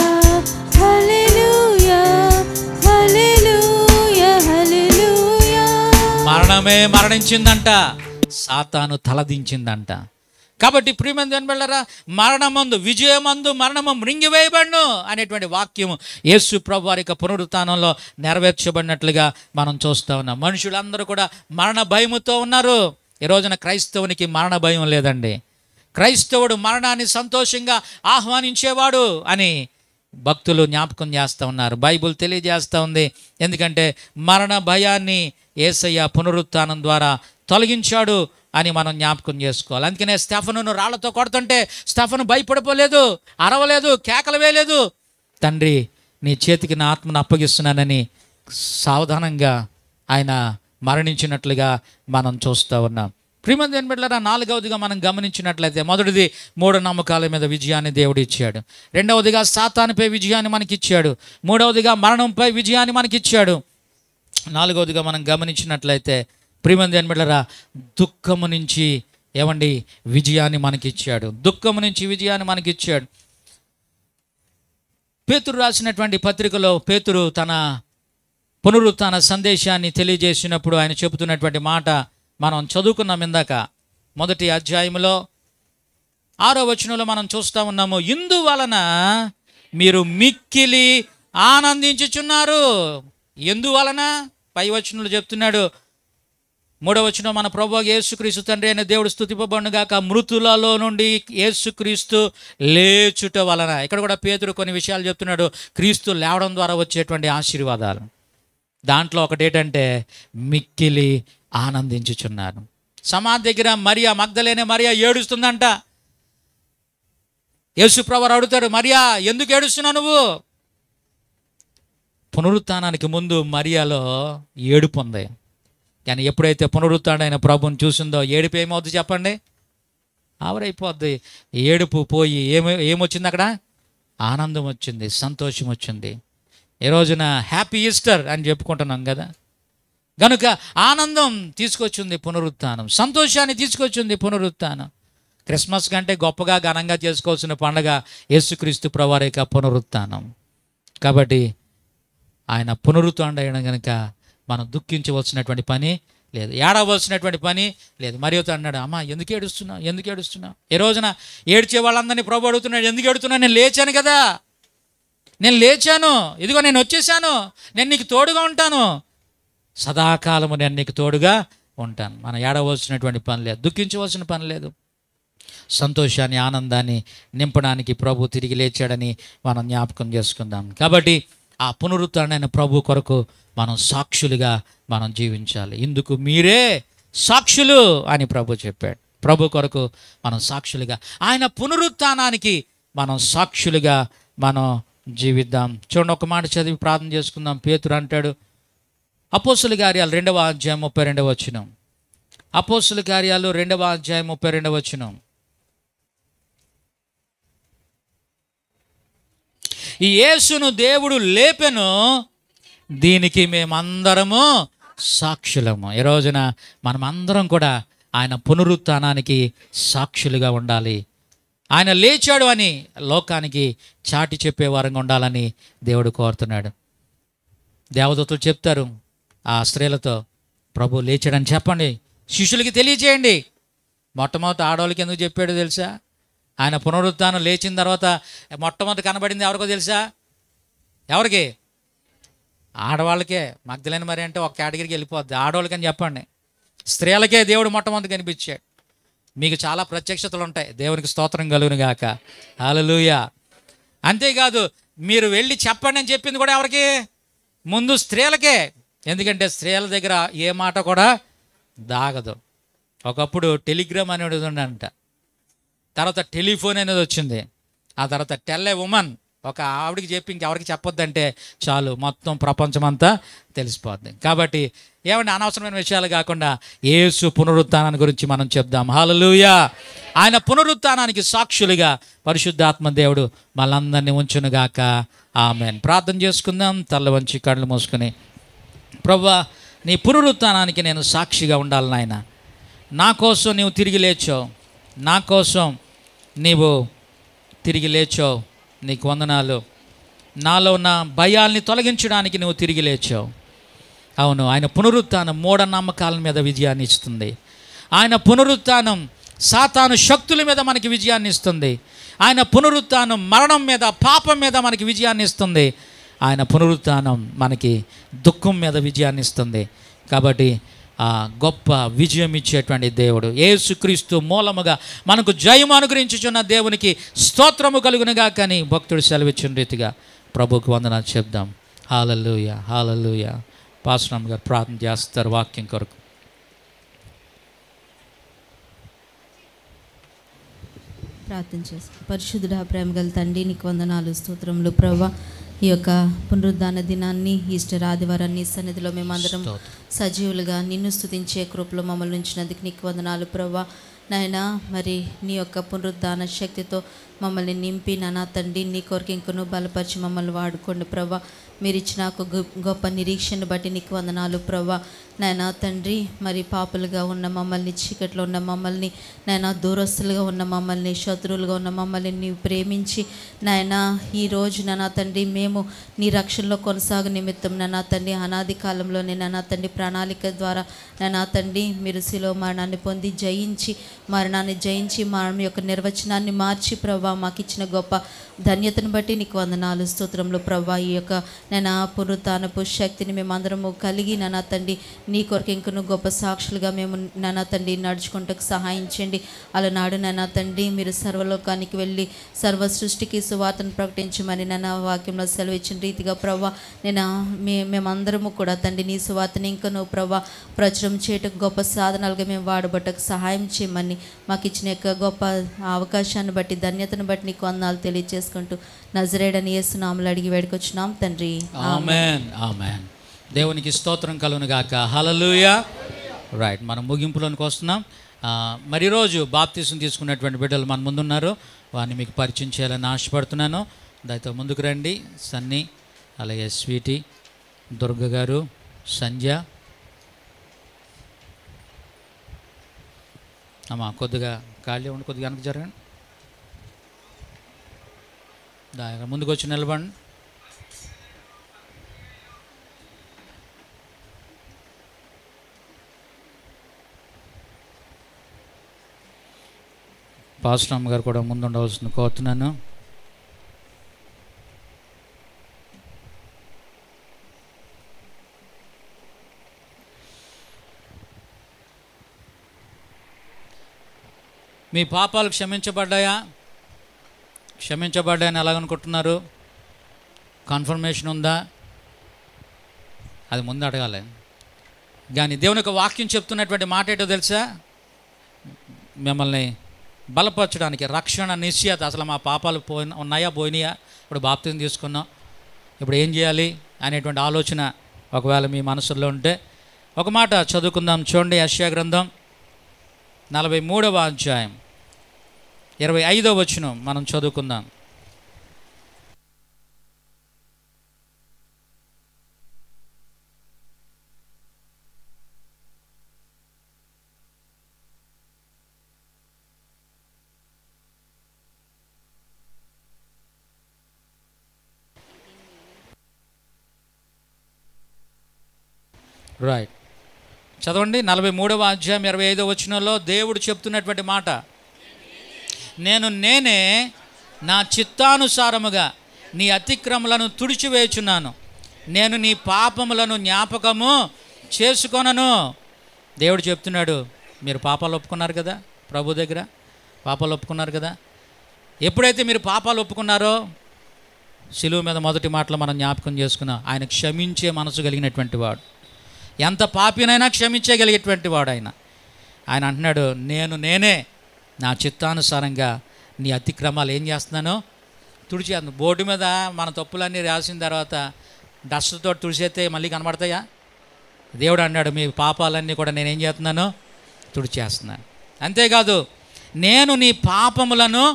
హల్లెలూయా, హల్లెలూయా, హల్లెలూయా. మరణమే మరణించిందంట, సాతాను తలదించిందంట. కాబట్టి ప్రియమైన దేవుని మరణమందు విజయమందు మరణము మృంగివేయబడును అనేటువంటి వాక్యము యేసు ప్రభు వారి యొక్క పునరుత్థానంలో నెరవేర్చబడినట్లుగా మనం చూస్తూ ఉన్నాం. మనుషులందరూ కూడా మరణ భయముతో ఉన్నారు. ఈ రోజున క్రైస్తవునికి మరణ భయం లేదండి. క్రైస్తవుడు మరణాన్ని సంతోషంగా ఆహ్వానించేవాడు అని భక్తులు జ్ఞాపకం చేస్తూ ఉన్నారు. బైబుల్ తెలియజేస్తూ ఉంది. ఎందుకంటే మరణ భయాన్ని యేసయ్య పునరుత్థానం ద్వారా తొలగించాడు అని మనం జ్ఞాపకం చేసుకోవాలి. అందుకనే స్టెఫనును రాళ్లతో కొడుతుంటే స్టెఫను భయపడిపోలేదు, అరవలేదు, కేకలు వేయలేదు. తండ్రి నీ చేతికి నా ఆత్మను అప్పగిస్తున్నానని సావధానంగా ఆయన మరణించినట్లుగా మనం చూస్తూ ఉన్నాం. ప్రియమైన దేవుని బిడ్డలారా, నాలుగవదిగా మనం గమనించినట్లయితే, మొదటిది మూఢనమ్మకాల మీద విజయాన్ని దేవుడు ఇచ్చాడు. రెండవదిగా సాతానుపై విజయాన్ని మనకిచ్చాడు. మూడవదిగా మరణంపై విజయాన్ని మనకిచ్చాడు. నాలుగవదిగా మనం గమనించినట్లయితే, ప్రియమైన దేవుని బిడ్డలారా, దుఃఖము నుంచి విజయాన్ని మనకిచ్చాడు. దుఃఖము నుంచి విజయాన్ని మనకిచ్చాడు. పేతురు రాసినటువంటి పత్రికలో పేతురు తన పునరుత్థాన సందేశాన్ని తెలియజేసినప్పుడు ఆయన చెబుతున్నటువంటి మాట మనం చదువుకున్నాం ఇందాక. మొదటి అధ్యాయంలో 6వ వచనంలో మనం చూస్తూ ఉన్నాము, ఇందువలన మీరు మిక్కిలి ఆనందించుచున్నారు. ఎందువలన? పై వచనంలో చెప్తున్నాడు. 3వ వచనం, మన ప్రభువు యేసుక్రీస్తు తండ్రి అయిన దేవుడు స్తుతింపబడునుగాక, మృతులలో నుండి యేసుక్రీస్తు లేచుట వలన. ఇక్కడ కూడా పేతురు కొన్ని విషయాలు చెప్తున్నాడు, క్రీస్తు లేవడం ద్వారా వచ్చేటువంటి ఆశీర్వాదాలు. దాంట్లో ఒకటి ఏంటంటే మిక్కిలి ఆనందించుచున్నారు. సమాధి దగ్గర మరియా, మగ్దలేనే మరియా ఏడుస్తుందంట. యేసు ప్రభువు అడుగుతాడు, మరియా ఎందుకు ఏడుస్తున్నావు నువ్వు? పునరుత్థానానికి ముందు మరియాలో ఏడుపు ఉంది. కానీ ఎప్పుడైతే పునరుత్థానమైన ప్రభువుని చూసిందో ఏడుపు ఏమవుద్ది చెప్పండి? ఆవిరైపోద్ది. ఏడుపు పోయి ఏమొచ్చింది అక్కడ? ఆనందం వచ్చింది, సంతోషం వచ్చింది. ఈ రోజున హ్యాపీ ఈస్టర్ అని చెప్పుకుంటున్నాం కదా. కనుక ఆనందం తీసుకొచ్చింది పునరుత్థానం, సంతోషాన్ని తీసుకొచ్చింది పునరుత్థానం. క్రిస్మస్ కంటే గొప్పగా ఘనంగా చేసుకోవాల్సిన పండగ యేసుక్రీస్తు ప్రభువారి యొక్క పునరుత్థానం. కాబట్టి ఆయన పునరుత్థానుడైన కనుక మనం దుఃఖించవలసినటువంటి పని లేదు, ఏడవలసినటువంటి పని లేదు. మరియతో అన్నాడు, అమ్మ ఎందుకు ఏడుస్తున్నావు? ఈ రోజున ఏడ్చే వాళ్ళందరినీ ప్రభు అడుగుతున్నాడు, ఎందుకు ఏడుతున్నావు? నేను లేచాను కదా, నేను లేచాను, ఇదిగో నేను వచ్చేసాను, నేను నీకు తోడుగా ఉంటాను, సదాకాలము నేను నీకు తోడుగా ఉంటాను. మనం ఏడవలసినటువంటి పని లేదు, దుఃఖించవలసిన పని లేదు. సంతోషాన్ని, ఆనందాన్ని నింపడానికి ప్రభు తిరిగి లేచాడని మనం జ్ఞాపకం చేసుకుందాం. కాబట్టి ఆ పునరుత్థానమైన ప్రభు కొరకు మనం సాక్షులుగా మనం జీవించాలి. ఇందుకు మీరే సాక్షులు అని ప్రభు చెప్పాడు. ప్రభు కొరకు మనం సాక్షులుగా, ఆయన పునరుత్థానానికి మనం సాక్షులుగా మనం జీవిద్దాం. చూడండి, ఒక మాట చదివి ప్రార్థన చేసుకుందాం. పేతురు అంటాడు, అపోస్తుల కార్యాలు 2వ అధ్యాయం 32వ వచనం. అపోస్తుల కార్యాలు 2వ అధ్యాయం 32వ వచనం. ఈ యేసును దేవుడు లేపెను, దీనికి మేమందరము సాక్షులము. ఈ రోజున మనం అందరం కూడా ఆయన పునరుత్థానానికి సాక్షులుగా ఉండాలి. ఆయన లేచాడు అని లోకానికి చాటి చెప్పే వారంగా ఉండాలని దేవుడు కోరుతున్నాడు. దేవదూతలు చెప్తారు ఆ స్త్రీలతో, ప్రభు లేచాడని చెప్పండి, శిష్యులకి తెలియజేయండి. మొట్టమొదటి ఆడవాళ్ళకి ఎందుకు చెప్పాడో తెలుసా? ఆయన పునరుత్థానం లేచిన తర్వాత మొట్టమొదటి కనబడింది ఎవరికో తెలుసా? ఎవరికి? ఆడవాళ్ళకే. మగ్దలేని మరి అంటే ఒక కేటగిరీకి వెళ్ళిపోద్ది. ఆడవాళ్ళకని చెప్పండి. స్త్రీలకే దేవుడు మొట్టమొదటి కనిపించాడు. మీకు చాలా ప్రత్యక్షతలు ఉంటాయి. దేవునికి స్తోత్రం కలుగును గాక. హల్లెలూయా. అంతేకాదు, మీరు వెళ్ళి చెప్పండి అని చెప్పింది కూడా ఎవరికి? ముందు స్త్రీలకే. ఎందుకంటే స్త్రీల దగ్గర ఏ మాట కూడా దాగదు. ఒకప్పుడు టెలిగ్రామ్ అనేది ఉండంట, తర్వాత టెలిఫోన్ అనేది వచ్చింది, ఆ తర్వాత టెల్లే ఉమన్. ఒక ఆవిడికి చెప్పి ఇంకెవరికి చెప్పొద్దంటే చాలు, మొత్తం ప్రపంచమంతా తెలిసిపోద్ది. కాబట్టి ఏమంటే అనవసరమైన విషయాలు కాకుండా యేసు పునరుత్థానాన్ని గురించి మనం చెప్దాం. హల్లెలూయా. ఆయన పునరుత్థానానికి సాక్షులుగా పరిశుద్ధాత్మ దేవుడు మనందరినీ ఉంచునుగాక. ఆమేన్. ప్రార్థన చేసుకుందాం. తల్ల వంచి కళ్ళు మూసుకొని, ప్రభువా, నీ పునరుత్థానానికి నేను సాక్షిగా ఉండాలి నాయన. నా కోసం నీవు తిరిగి లేచావు, నా కోసం నీవు తిరిగి లేచావు, నీకు వందనాలు. నాలో ఉన్న భయాల్ని తొలగించడానికి నువ్వు తిరిగి లేచావు. అవును, ఆయన పునరుత్థానం మూఢనమ్మకాల మీద విజయాన్ని ఇస్తుంది. ఆయన పునరుత్థానం సాతాను శక్తుల మీద మనకి విజయాన్ని ఇస్తుంది. ఆయన పునరుత్థానం మరణం మీద, పాపం మీద మనకి విజయాన్ని ఇస్తుంది. ఆయన పునరుత్థానం మనకి దుఃఖం మీద విజయాన్ని ఇస్తుంది. కాబట్టి ఆ గొప్ప విజయం ఇచ్చేటువంటి దేవుడు యేసుక్రీస్తు మూలముగా మనకు జయము అనుగ్రహించుచున్న దేవునికి స్తోత్రము కలుగునుగా. కానీ భక్తుడు సెలవిచ్చిన రీతిగా ప్రభువుకు వందనాలు చెప్దాం. హల్లెలూయా, హల్లెలూయా. పాస్టర్ గారు ప్రార్థన చేస్తారు వాక్యం కొరకు. ప్రార్థన చేసి పరిశుద్ధుడా ప్రేమగల తండ్రి నీకు వందనాలు స్తోత్రములు ప్రభువా. ఈ యొక్క పునరుద్ధాన దినాన్ని ఈస్టర్ ఆదివారాన్ని సన్నిధిలో మేమందరం సజీవులుగా నిన్ను స్తుతించే కృపలో మమ్మల్ని ఉంచినందుకు నీకు వందనాలు ప్రభువా. నాయనా మరి నీ యొక్క పునరుద్ధాన శక్తితో మమ్మల్ని నింపి నానా తండ్రి నీ కొరకు ఇంకను బలపరిచి మమ్మల్ని వాడుకోండి ప్రభా. మీరు ఇచ్చిన గొప్ప నిరీక్షను బట్టి నీకు వందనాలు ప్రభా. నాయనా తండ్రి మరి పాపులుగా ఉన్న మమ్మల్ని, చీకట్లో ఉన్న మమ్మల్ని, నాయనా దూరస్తులుగా ఉన్న మమ్మల్ని, శత్రువులుగా ఉన్న మమ్మల్ని నీవు ప్రేమించి నాయనా ఈరోజు నానా తండ్రి మేము నీ రక్షణలో కొనసాగు నిమిత్తం నానా తండ్రి అనాది కాలంలోనే నానా తండ్రి ప్రణాళిక ద్వారా నానా తండ్రి మీరు శిలువ మరణాన్ని పొంది మరణాన్ని జయించి మరణం యొక్క నిర్వచనాన్ని మార్చి ప్రభా మాకు ఇచ్చిన గొప్ప ధన్యతను బట్టి నీకు వందనాలు స్తోత్రంలో ప్రభా. ఈ యొక్క నేను పునరుత్థానపు శక్తిని మేమందరము కలిగి నానా తండ్రి నీ కొరకు ఇంకను గొప్ప సాక్షులుగా మేము నానా తండ్రి నడుచుకుంటకు సహాయం చేయండి. అలనాడు నానా తండ్రి మీరు సర్వలోకానికి వెళ్ళి సర్వ సృష్టికి సువార్తను ప్రకటించమని నానా వాక్యంలో సెలవు ఇచ్చిన రీతిగా ప్రభా నేను మేమందరము కూడా తండ్రి నీ సువార్తని ఇంకను ప్రభా ప్రచురం చేయటకు గొప్ప సాధనాలుగా మేము వాడబట్టకు సహాయం చేయమని మాకు ఇచ్చిన యొక్క గొప్ప అవకాశాన్ని బట్టి ధన్యతను బట్టి నీకు వందనాలు తెలియజేసుకుంటూ నజరేయుడైన యేసు నామములో అడిగి వేడుకొచ్చున్నాం తండ్రి. ఆమేన్ ఆమేన్. దేవునికి స్తోత్రం కలుగును గాక. హల్లెలూయా. రైట్, మనం ముగింపులోనికి వస్తున్నాం. మరి ఈరోజు బాప్తీసం తీసుకున్నటువంటి బిడ్డలు మన ముందున్నారు. వారిని మీకు పరిచయం చేయాలని ఆశపడుతున్నాను. దాంతో ముందుకు రండి. సన్నీ, అలాగే స్వీటీ, దుర్గ గారు, సంధ్య. అమ్మా కొద్దిగా ఖాళీ ఉండి కొద్దిగా వెనక్కి జరగండి. ముందుకు వచ్చి నిలబడండి. పాస్టర్ అమ్మ గారు కూడా ముందు ఉండవలసింది కోరుతున్నాను. మీ పాపాలు క్షమించబడ్డాయని ఎలాగనుకుంటున్నారు? కన్ఫర్మేషన్ ఉందా? అది ముందు అడగాలి. కానీ దేవుని యొక్క వాక్యం చెప్తున్నటువంటి మాట ఏంటో తెలుసా? మిమ్మల్ని బలపరచడానికి రక్షణ నిశ్చయత. అసలు మా పాపాలు పోయినాయా? ఇప్పుడు బాప్తిజం తీసుకున్నాం, ఇప్పుడు ఏం చేయాలి అనేటువంటి ఆలోచన ఒకవేళ మీ మనసులో ఉంటే ఒక మాట చదువుకుందాం. చూడండి, యెషయా గ్రంథం 43వ అధ్యాయం 25వ వచనం మనం చదువుకుందాం. రైట్, చదవండి. 43వ అధ్యాయం 25వ వచనంలో దేవుడు చెప్తున్నటువంటి మాట, నేనే నా చిత్తానుసారముగా నీ అతిక్రమలను తుడిచివేచున్నాను, నేను నీ పాపములను జ్ఞాపకము చేసుకొనను. దేవుడు చెప్తున్నాడు, మీరు పాపాలు ఒప్పుకున్నారు కదా, ప్రభు దగ్గర పాపాలు ఒప్పుకున్నారు కదా. ఎప్పుడైతే మీరు పాపాలు ఒప్పుకున్నారో శిలువ మీద మొదటి మాటలు మనం జ్ఞాపకం చేసుకున్నాం. ఆయన క్షమించే మనసు కలిగినటువంటి వాడు, ఎంత పాపినైనా క్షమించగలిగేటువంటి వాడు ఆయన. అంటున్నాడు, నేనే నా చిత్తానుసారంగా నీ అతిక్రమాలు ఏం చేస్తున్నానో తుడిచేస్తాను. బోర్డు మీద మన తప్పులన్నీ రాసిన తర్వాత డస్ట్తో తుడిచేస్తే మళ్ళీ కనబడతాయా? దేవుడు అన్నాడు, మీ పాపాలన్నీ కూడా నేనేం చేస్తున్నాను? తుడిచేస్తున్నాను. అంతేకాదు, నేను నీ పాపములను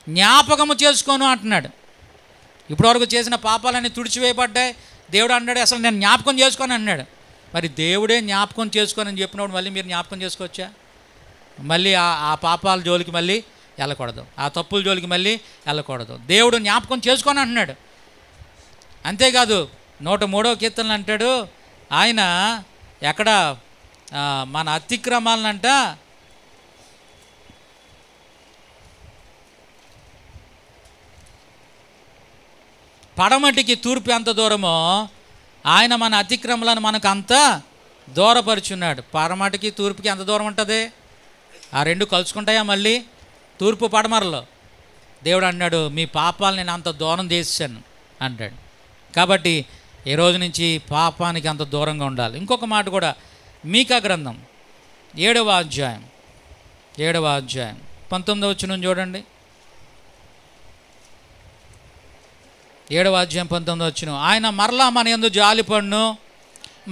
జ్ఞాపకము చేసుకోను అంటున్నాడు. ఇప్పటివరకు చేసిన పాపాలన్నీ తుడిచివేయబడ్డాయి. దేవుడు అన్నాడు, అసలు నేను జ్ఞాపకం చేసుకోను అన్నాడు. మరి దేవుడే జ్ఞాపకం చేసుకోనని చెప్పినప్పుడు మళ్ళీ మీరు జ్ఞాపకం చేసుకోవచ్చా? మళ్ళీ ఆ పాపాల జోలికి మళ్ళీ వెళ్ళకూడదు, ఆ తప్పుల జోలికి మళ్ళీ వెళ్ళకూడదు. దేవుడు జ్ఞాపకం చేసుకొని అంటున్నాడు. అంతేకాదు 103వ కీర్తనలు అంటాడు ఆయన, ఎక్కడ మన అతిక్రమాలనంట పడమటికి తూర్పు ఎంత దూరమో ఆయన మన అతిక్రమలను మనకు అంత దూరపరుచున్నాడు. పడమటికి తూర్పుకి ఎంత దూరం ఉంటుంది? ఆ రెండు కలుసుకుంటాయా మళ్ళీ తూర్పు పడమరలో? దేవుడు అన్నాడు, మీ పాపాలు నేను అంత దూరం చేశాను అంటాడు. కాబట్టి ఈ రోజు నుంచి పాపానికి అంత దూరంగా ఉండాలి. ఇంకొక మాట కూడా, మీకా గ్రంథం 7వ అధ్యాయం 19వ వచనం చూడండి. 7:19 ఆయన మరలా మన యందు జాలిపడును,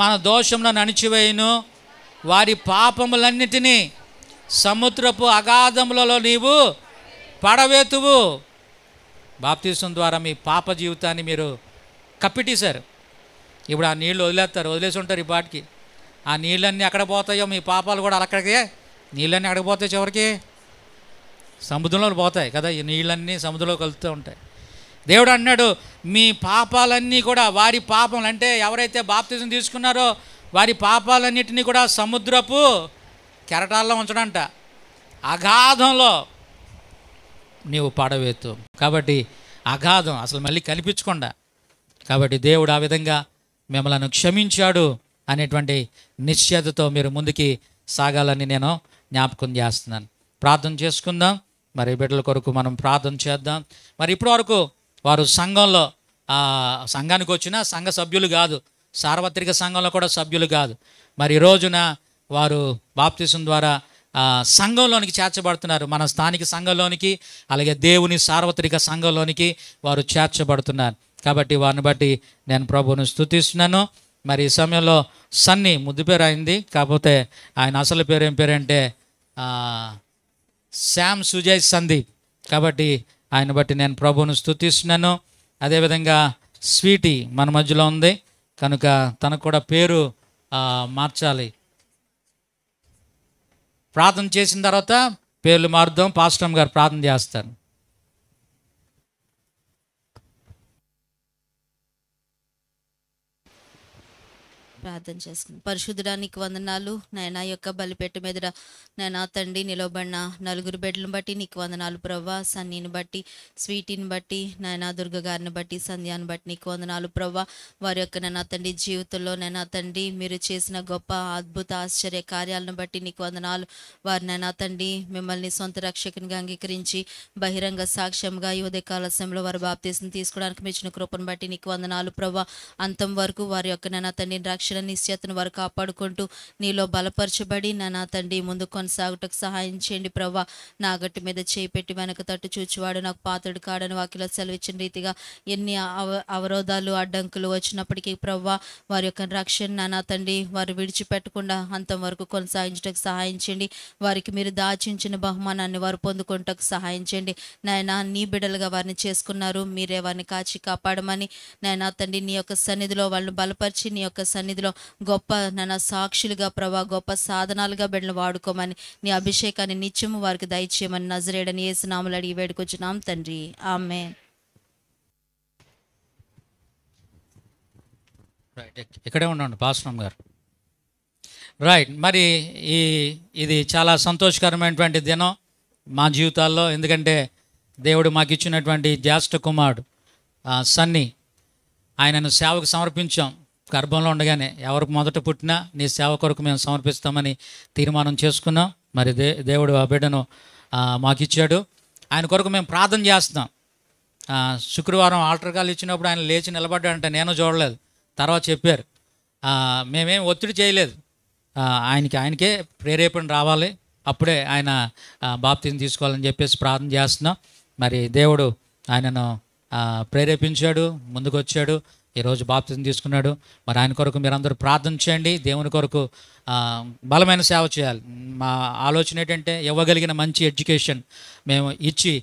మన దోషంలో అణిచివేయును, వారి పాపములన్నిటినీ సముద్రపు అగాధములలో నీవు పడవేతువు. బాప్తిసం ద్వారా మీ పాప జీవితాన్ని మీరు కప్పిటీశారు. ఇప్పుడు ఆ నీళ్ళు వదిలేసి ఉంటారు ఈ పాటికి. ఆ నీళ్ళన్నీ ఎక్కడ పోతాయో మీ పాపాలు కూడా అక్కడికే. నీళ్ళన్నీ ఎక్కడ పోతాయి? చివరికి సముద్రంలో పోతాయి కదా. ఈ నీళ్ళన్నీ సముద్రంలో కలుస్తూ ఉంటాయి. దేవుడు అన్నాడు, మీ పాపాలన్నీ కూడా, వారి పాపం అంటే ఎవరైతే బాప్తిజం తీసుకున్నారో వారి పాపాలన్నిటినీ కూడా సముద్రపు కెరటాల్లో ఉంచడంట, అగాధంలో నీవు పడవేతు. కాబట్టి అగాధం అసలు మళ్ళీ కనిపించకుండా. కాబట్టి దేవుడు ఆ విధంగా మిమ్మల్ని క్షమించాడు అనేటువంటి నిశ్చయతతో మీరు ముందుకి సాగాలని నేను జ్ఞాపకం చేస్తున్నాను. ప్రార్థన చేసుకుందాం. మరి బిడ్డల కొరకు మనం ప్రార్థన చేద్దాం. మరి ఇప్పటి వరకు వారు సంఘంలో సంఘానికి వచ్చిన సంఘ సభ్యులు కాదు, సార్వత్రిక సంఘంలో కూడా సభ్యులు కాదు. మరి ఈ రోజున వారు బాప్తిసం ద్వారా సంఘంలోనికి చేర్చబడుతున్నారు. మన స్థానిక సంఘంలోనికి, అలాగే దేవుని సార్వత్రిక సంఘంలోనికి వారు చేర్చబడుతున్నారు. కాబట్టి వారిని బట్టి నేను ప్రభువును స్తుతిస్తున్నాను. మరి ఈ సమయంలో సన్నీ ముద్దు పేరు అయింది, కాకపోతే ఆయన అసలు పేరు ఏం పేరంటే శ్యామ్ సుజయ్ సందీప్. కాబట్టి ఆయన బట్టి నేను ప్రభువును స్తుతిస్తున్నాను. అదేవిధంగా స్వీటీ మన మధ్యలో ఉంది కనుక తనకు కూడా పేరు మార్చాలి. ప్రార్థన చేసిన తర్వాత పేర్లు మారుద్దాం. పాస్టర్ గారు ప్రార్థన చేస్తారు. ప్రార్థన చేసుకున్నాం. పరిశుద్ధుడా నీకు వందనాలు నాయనా. యొక్క బలిపెట్ట మీద నాయనా తండ్రి నిలవబడిన నలుగురు బిడ్డలను బట్టి నీకు వందనాలు ప్రవ్వా. సన్నీని బట్టి, స్వీటీని బట్టి, నాయనా దుర్గ గారిని బట్టి, సంధ్యాన్ని బట్టి నీకు వందనాలు ప్రవ్వా. వారి యొక్క నాయనా తండ్రి జీవితంలో నాయనా తండ్రి మీరు చేసిన గొప్ప అద్భుత ఆశ్చర్య కార్యాలను బట్టి నీకు వందనాలు. వారి నాయనా తండ్రి మిమ్మల్ని సొంత రక్షకునిగా అంగీకరించి బహిరంగ సాక్ష్యంగా ఈ ఉదయకాల సమయంలో వారి బాప్తీసం తీసుకోవడానికి మెచ్చిన కృపను బట్టి నీకు వందనాలు ప్రవ్వా. అంతం వరకు వారి యొక్క నాయనా తండ్రి రక్షణ నిశ్చయతను వారు కాపాడుకుంటూ నీలో బలపరచబడి నానా తండ్రి ముందు కొనసాగుటకు సహాయం చేయండి ప్రవ్వా. నా గట్టి మీద చేయి పెట్టి వెనక తట్టు చూచువాడు నాకు పాత్రుడు కాడని వాక్యలో సెలవిచ్చిన రీతిగా ఎన్ని అవరోధాలు అడ్డంకులు వచ్చినప్పటికీ ప్రవ్వా వారి యొక్క రక్షణ నానా తండ్రి వారు విడిచిపెట్టకుండా అంతం వరకు కొనసాగించడానికి సహాయం చేయండి. వారికి మీరు దాచించిన బహుమానాన్ని వారు పొందుకుంటకు సహాయం చేయండి నాయనా. నీ బిడ్డలుగా వారిని చేసుకున్నారు, మీరే వారిని కాచి కాపాడమని నాయనా తండ్రి నీ యొక్క సన్నిధిలో వాళ్ళని బలపరిచి నీ యొక్క సన్నిధిలో గొప్ప నాన్న సాక్షులుగా ప్రభా, గొప్ప సాధనాలుగా బిడ్డలు వాడుకోమని నీ అభిషేకాన్ని నిత్యము వారికి దయచేయమని నజరేయుడని యేసు నామములో అడిగి వేడుకొచ్చున్నాం తండ్రి, ఆమేన్. ఇక్కడే ఉండండి పాస్టర్ గారు. రైట్. మరి ఇది చాలా సంతోషకరమైనటువంటి దినం మా జీవితాల్లో. ఎందుకంటే దేవుడు మాకు ఇచ్చినటువంటి జ్యేష్ఠ కుమారుడు సన్నీ, ఆయనను సేవకు సమర్పించాం. గర్భంలో ఉండగానే ఎవరికి మొదట పుట్టినా నీ సేవ కొరకు మేము సమర్పిస్తామని తీర్మానం చేసుకున్నాం. మరి దేవుడు ఆ బిడ్డను మాకు ఇచ్చాడు. ఆయన కొరకు మేము ప్రార్థన చేస్తున్నాం. శుక్రవారం ఆల్టర్ కాల్ ఇచ్చినప్పుడు ఆయన లేచి నిలబడ్డాడంటే నేను చూడలేదు, తర్వాత చెప్పారు. మేమేం ఒత్తిడి చేయలేదు, ఆయనకే ప్రేరేపణ రావాలి, అప్పుడే ఆయన బాప్తిజం తీసుకోవాలని చెప్పేసి ప్రార్థన చేస్తున్నాం. మరి దేవుడు ఆయనను ప్రేరేపించాడు, ముందుకు వచ్చాడు, ఈరోజు బాప్తిజం తీసుకున్నాడు. మరి ఆయన కొరకు మీరందరూ ప్రార్థన చేయండి. దేవుని కొరకు బలమైన సేవ చేయాలి. మా ఆలోచన ఏంటంటే ఇవ్వగలిగిన మంచి ఎడ్యుకేషన్ మేము ఇచ్చి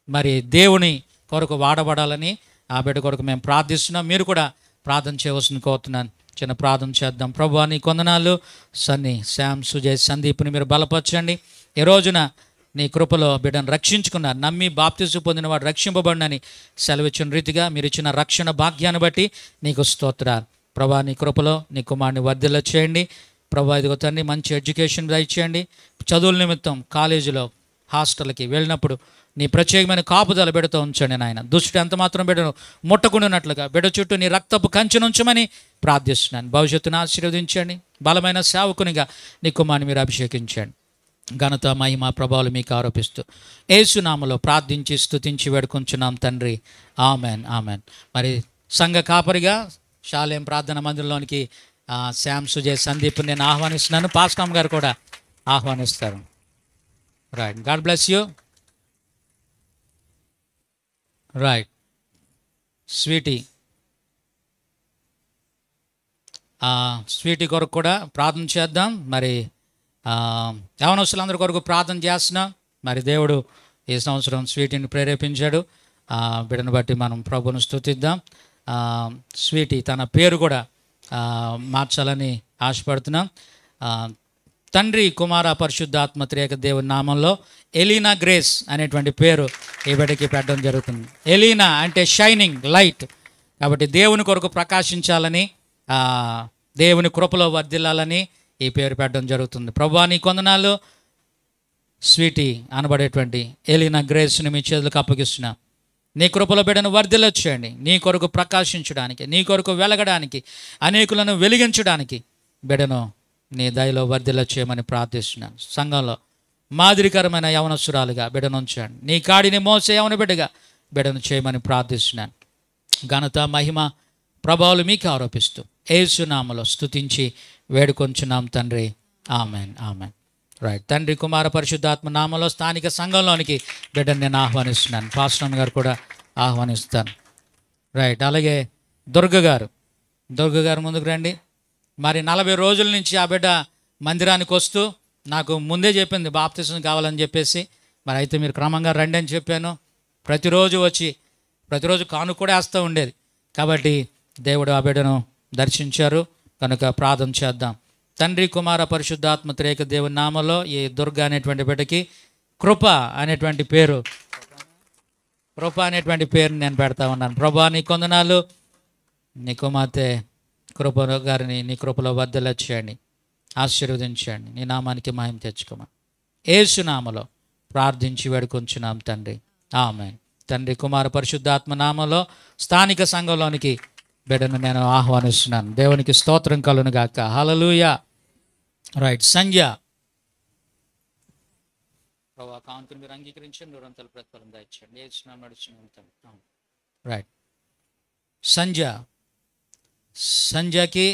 మరి దేవుని కొరకు వాడబడాలని ఆ బిడ్డ కొరకు మేము ప్రార్థిస్తున్నాం. మీరు కూడా ప్రార్థన చేయవలసింది కోరుతున్నాను. చిన్న ప్రార్థన చేద్దాం. ప్రభువా నీ కొందనాలు సన్నీ, శ్యామ్, సుజయ్, సందీప్ని మీరు బలపరచండి. ఈ రోజున నీ కృపలో బిడ్డను రక్షించుకున్నారు. నమ్మి బాప్తిజం పొందిన వాడు రక్షింపబడినని సెలవిచ్చిన రీతిగా మీరు ఇచ్చిన రక్షణ భాగ్యాన్ని బట్టి నీకు స్తోత్రాలు. ప్రభా నీ కృపలో నీ కుమారుని వర్ధిల్ల చేయండి. ప్రభా ఇదిగో తండ్రి మంచి ఎడ్యుకేషన్ దయచేయండి. చదువుల నిమిత్తం కాలేజీలో హాస్టల్కి వెళ్ళినప్పుడు నీ ప్రత్యేకమైన కాపుదల బిడ్డతో ఉంచండి నాయన. దుష్టుడు ఎంత మాత్రం బిడ్డను ముట్టకుండానట్లుగా బిడ్డ చుట్టూ నీ రక్తపు కంచెను ఉంచమని ప్రార్థిస్తున్నాను. భవిష్యత్తును ఆశీర్వదించండి. బలమైన సేవకునిగా నీ కుమారుని మీరు అభిషేకించండి. ఘనత మహిమ ప్రభావాలు మీకు ఆరోపిస్తూ యేసు నామములో ప్రార్థించి స్తుతించి వేడుకొంచున్నాం తండ్రి, ఆమెన్, ఆమెన్. మరి సంఘ కాపరిగా షాలేం ప్రార్థన మందిరంలోనికి శ్యామ్, సుజయ్, సందీప్ నేను ఆహ్వానిస్తున్నాను. పాస్టర్ గారు కూడా ఆహ్వానిస్తారు. Right. God bless you. Right. Sweety Sweety కొరకు కూడా ప్రార్థన చేద్దాం. మరి యవనస్తులందరి కొరకు ప్రార్థన చేస్తున్నాం. మరి దేవుడు ఈ సంవత్సరం స్వీటీని ప్రేరేపించాడు. బిడ్డను బట్టి మనం ప్రభువును స్తుతిద్దాం. స్వీటీ తన పేరు కూడా మార్చాలని ఆశపడుతున్నాం. తండ్రి, కుమార, పరిశుద్ధాత్మ త్రియేక దేవుని నామంలో ఎలీనా గ్రేస్ అనేటువంటి పేరు ఈ బిడ్డకి పెట్టడం జరుగుతుంది. ఎలీనా అంటే షైనింగ్ లైట్. కాబట్టి దేవుని కొరకు ప్రకాశించాలని, దేవుని కృపలో వర్ధిల్లాలని ఈ పేరు పెట్టడం జరుగుతుంది. ప్రభువా నీ కొందనాలు స్వీటీ అనబడేటువంటి ఎలీనా గ్రేస్ని మీ చేతులకు అప్పగిస్తున్నా. నీ కృపలో బిడ్డను వర్ధిల్లొచ్చేయండి. నీ కొరకు ప్రకాశించడానికి, నీ కొరకు వెలగడానికి, అనేకులను వెలిగించడానికి బిడ్డను నీ దయలో వర్ధిల్లొచ్చేయమని ప్రార్థిస్తున్నాను. సంఘంలో మాదిరికరమైన యవనస్తురాలుగా బిడ్డను ఉంచండి. నీ కాడిని మోసే యవన బిడ్డగా బిడ్డను చేయమని ప్రార్థిస్తున్నాను. ఘనత, మహిమ, ప్రభావాలు మీకు ఆరోపిస్తూ యేసు నామములో స్తుతించి వేడుకొంచున్నాం తండ్రి. Amen, amen. రైట్. తండ్రి, కుమార, పరిశుద్ధాత్మ నామంలో స్థానిక సంఘంలోనికి బిడ్డను నేను ఆహ్వానిస్తున్నాను. పాస్టర్ గారు కూడా ఆహ్వానిస్తాను. రైట్. అలాగే దుర్గ గారు ముందుకు రండి. మరి 40 రోజుల నుంచి ఆ బిడ్డ మందిరానికి వస్తూ నాకు ముందే చెప్పింది బాప్తిసం కావాలని చెప్పేసి. మరి అయితే మీరు క్రమంగా రండి అని చెప్పాను. ప్రతిరోజు కానుక కూడా వేస్తూ ఉండేది. కాబట్టి దేవుడు ఆ బిడ్డను దర్శించారు కనుక ప్రార్థన చేద్దాం. తండ్రి, కుమార, పరిశుద్ధాత్మ త్రియేక దేవుని నామంలో ఈ దుర్గ అనేటువంటి బిడ్డకి కృప అనేటువంటి పేరు నేను పెడతా ఉన్నాను. ప్రభా నీ కొందనాలు, నీ కుమార్తె కృప గారిని నీ కృపలో వర్ధిల్లచేయండి, ఆశీర్వదించండి. నీ నామానికి మహిమ తెచ్చుకోమని యేసు నామములో ప్రార్థించి వేడుకొంచున్నాం తండ్రి. ఆమేన్. తండ్రి, కుమార, పరిశుద్ధాత్మ నామంలో స్థానిక సంఘంలోనికి బిడ్డను నేను ఆహ్వానిస్తున్నాను. దేవునికి స్తోత్రం కలుగును గాక. హల్లెలూయా. రైట్. సంధ్య ప్రభా కానుకను మీరు అంగీకరించండి, నూరంతల ప్రతిఫలం దయచేయండి. యేసు నడుచుకుంటాం. రైట్. సంధ్యకి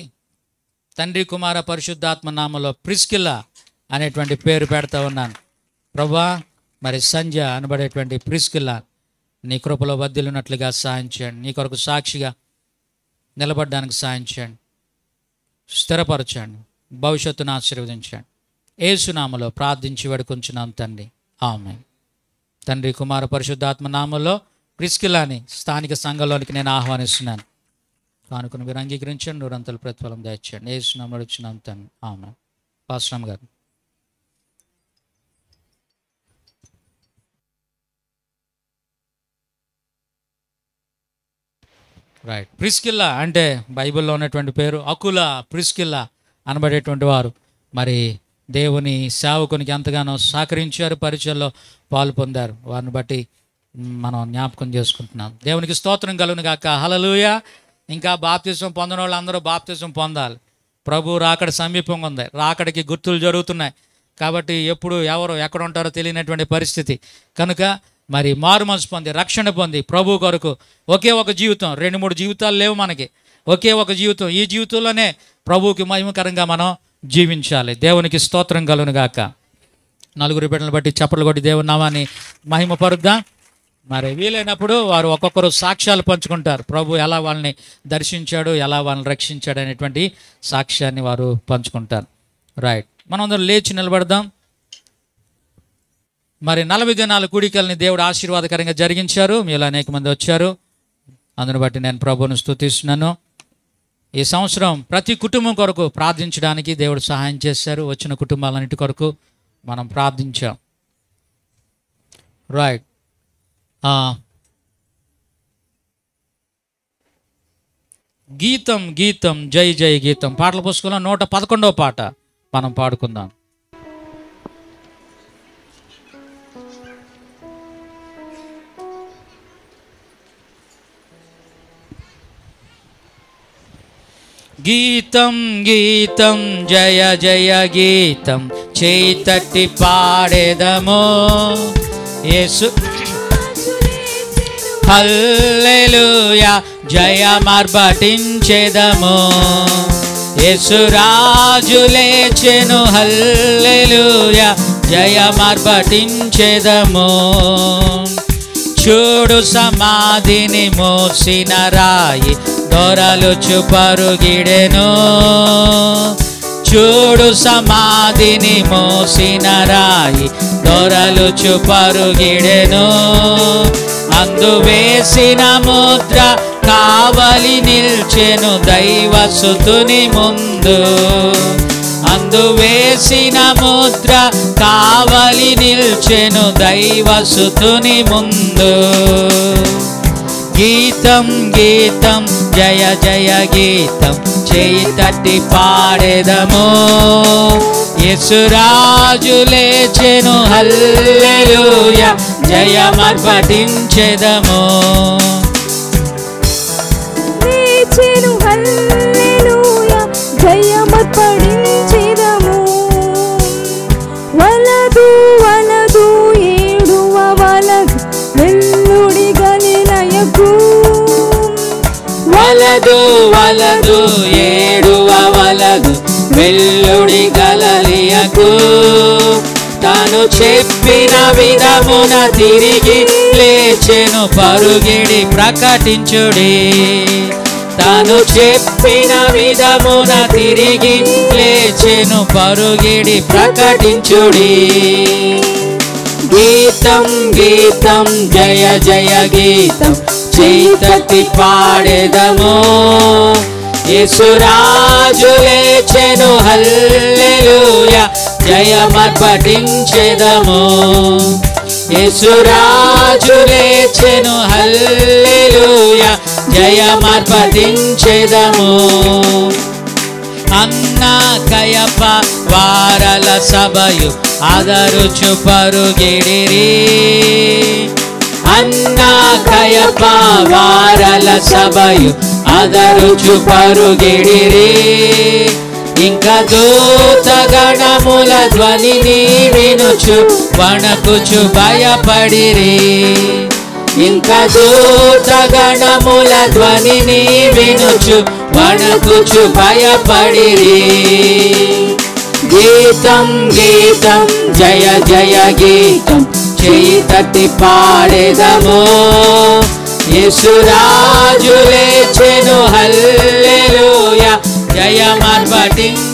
తండ్రి, కుమార, పరిశుద్ధాత్మ నామంలో ప్రిస్కిల్లా అనేటువంటి పేరు పెడతా ఉన్నాను. ప్రభా మరి సంధ్య అనబడేటువంటి ప్రిస్కిల్లా నీ కృపలో వర్ధిల్లునట్లుగా సాయం చేయండి. నీ కొరకు సాక్షిగా నిలబడడానికి సాయం చేయండి, స్థిరపరచండి, భవిష్యత్తును ఆశీర్వదించండి. యేసు నామములో ప్రార్థించి వేడుకొంచున్నాం తండ్రి. ఆమేన్. తండ్రి, కుమార, పరిశుద్ధాత్మ నామములో ప్రిస్కిల్లాని స్థానిక సంఘంలోనికి నేను ఆహ్వానిస్తున్నాను. కానుకను మీరు అంగీకరించండి, నూరంతల ప్రతిఫలం దయచేయండి. యేసు నామములో వచ్చినాం తండ్రి. ఆమేన్. పాస్టర్ గారు. రైట్. ప్రిస్కిల్లా అంటే బైబిల్లో ఉన్నటువంటి పేరు. అకుల, ప్రిస్కిల్లా అనబడేటువంటి వారు మరి దేవుని సేవకునికి ఎంతగానో సహకరించారు, పరిచయంలో పాలు పొందారు. వారిని బట్టి మనం జ్ఞాపకం చేసుకుంటున్నాం. దేవునికి స్తోత్రం కలుగును గాక. హల్లెలూయా. ఇంకా బాప్తిసం పొందిన వాళ్ళు అందరూ బాప్తిసం పొందాలి. ప్రభు రాకడ సమీపంగా ఉంది. రాకడికి గుర్తులు జరుగుతున్నాయి. కాబట్టి ఎప్పుడు ఎవరు ఎక్కడ ఉంటారో తెలియనటువంటి పరిస్థితి కనుక మరి మారు మనసు పొంది, రక్షణ పొంది, ప్రభు కొరకు ఒకే ఒక జీవితం, 2-3 జీవితాలు లేవు మనకి, ఒకే ఒక జీవితం. ఈ జీవితంలోనే ప్రభువుకి మహిమకరంగా మనం జీవించాలి. దేవునికి స్తోత్రం కలుగును గాక. 4 బిడ్డలను బట్టి చప్పట్లు కొట్టి దేవుని నామాన్ని మహిమపరుద్దాం. మరి వీలైనప్పుడు వారు ఒక్కొక్కరు సాక్ష్యాలు పంచుకుంటారు. ప్రభు ఎలా వాళ్ళని దర్శించాడు, ఎలా వాళ్ళని రక్షించాడు అనేటువంటి సాక్ష్యాన్ని వారు పంచుకుంటారు. రైట్. మనం అందరం లేచి నిలబడదాం. మరి 40 దినాల కూడికల్ని దేవుడు ఆశీర్వాదకరంగా జరిగించారు. మీలో అనేక మంది వచ్చారు. అందుని బట్టి నేను ప్రభువును స్తుతిస్తున్నాను. ఈ సంవత్సరం ప్రతి కుటుంబం కొరకు ప్రార్థించడానికి దేవుడు సహాయం చేశారు. వచ్చిన కుటుంబాలన్నిటి కొరకు మనం ప్రార్థించాం. రైట్. గీతం గీతం జై జై గీతం పాటల పుస్తకంలో 111వ పాట మనం పాడుకుందాం. గీతం గీతం జయ జయ గీతం చేతట్టి పాడేదము యేసు. హల్లెలూయా జయమర్భటించెదము. యేసు రాజు లేచెను. హల్లెలూయా జయమర్భటించెదము. చూడు సమాధిని మోసిన రాయి దొరలుచు పరుగిడెను. చూడు సమాధిని మోసిన రాయి దొరలుచు పరుగిడెను. అందు వేసిన ముద్ర కావలి నిల్చెను దైవసుతుని ముందు. అందు వేసిన ముద్ర కావలి నిల్చెను దైవసుతుని ముందు. గీతం గీతం జయ జయ గీతం చేయి తట్టి పాడెదము. యేసురాజు లేచెను హల్లెలూయా జయమర్పటించెదము. లేచెను హల్లెలూయా జయమర్పటించెదము. వలదు వలదు ఏడువ వలదు వెల్లుడి గలిలయకు. వలదు వలదు ఏడువ వలదు వెల్లుడి గలిలయకు. తాను చెప్పిన విధమున తిరిగి లేచెను పరుగిడి ప్రకటించుడి. తాను చెప్పిన విధమున తిరిగి లేచెను పరుగిడి ప్రకటించుడి. గీతం గీతం జయ జయ గీతం చేయి తట్టి పాడెదము. యేసురాజు లేచెను హల్లెలూయా జయమర్పటించెదము. యేసురాజు లేచెను హల్లెలూయా జయమర్పటించెదము. అన్న కయప వారల సభయు ఆదరుచు పరుగిడిరి. అన్న కయప వారల సభయు ఆదరుచు పరుగిడిరి. ఇంకా దూతగణముల ధ్వనిని వినుచు వణకుచు భయపడిరి. ఇంకా దూతగణముల ధ్వనిని వినుచు వణకుచు భయపడిరి. గీతం గీతం జయ జయ గీతం చేయి తట్టి పాడెదము. యేసురాజు లేచెను హల్లెలూయా జయమర్పటించెదము.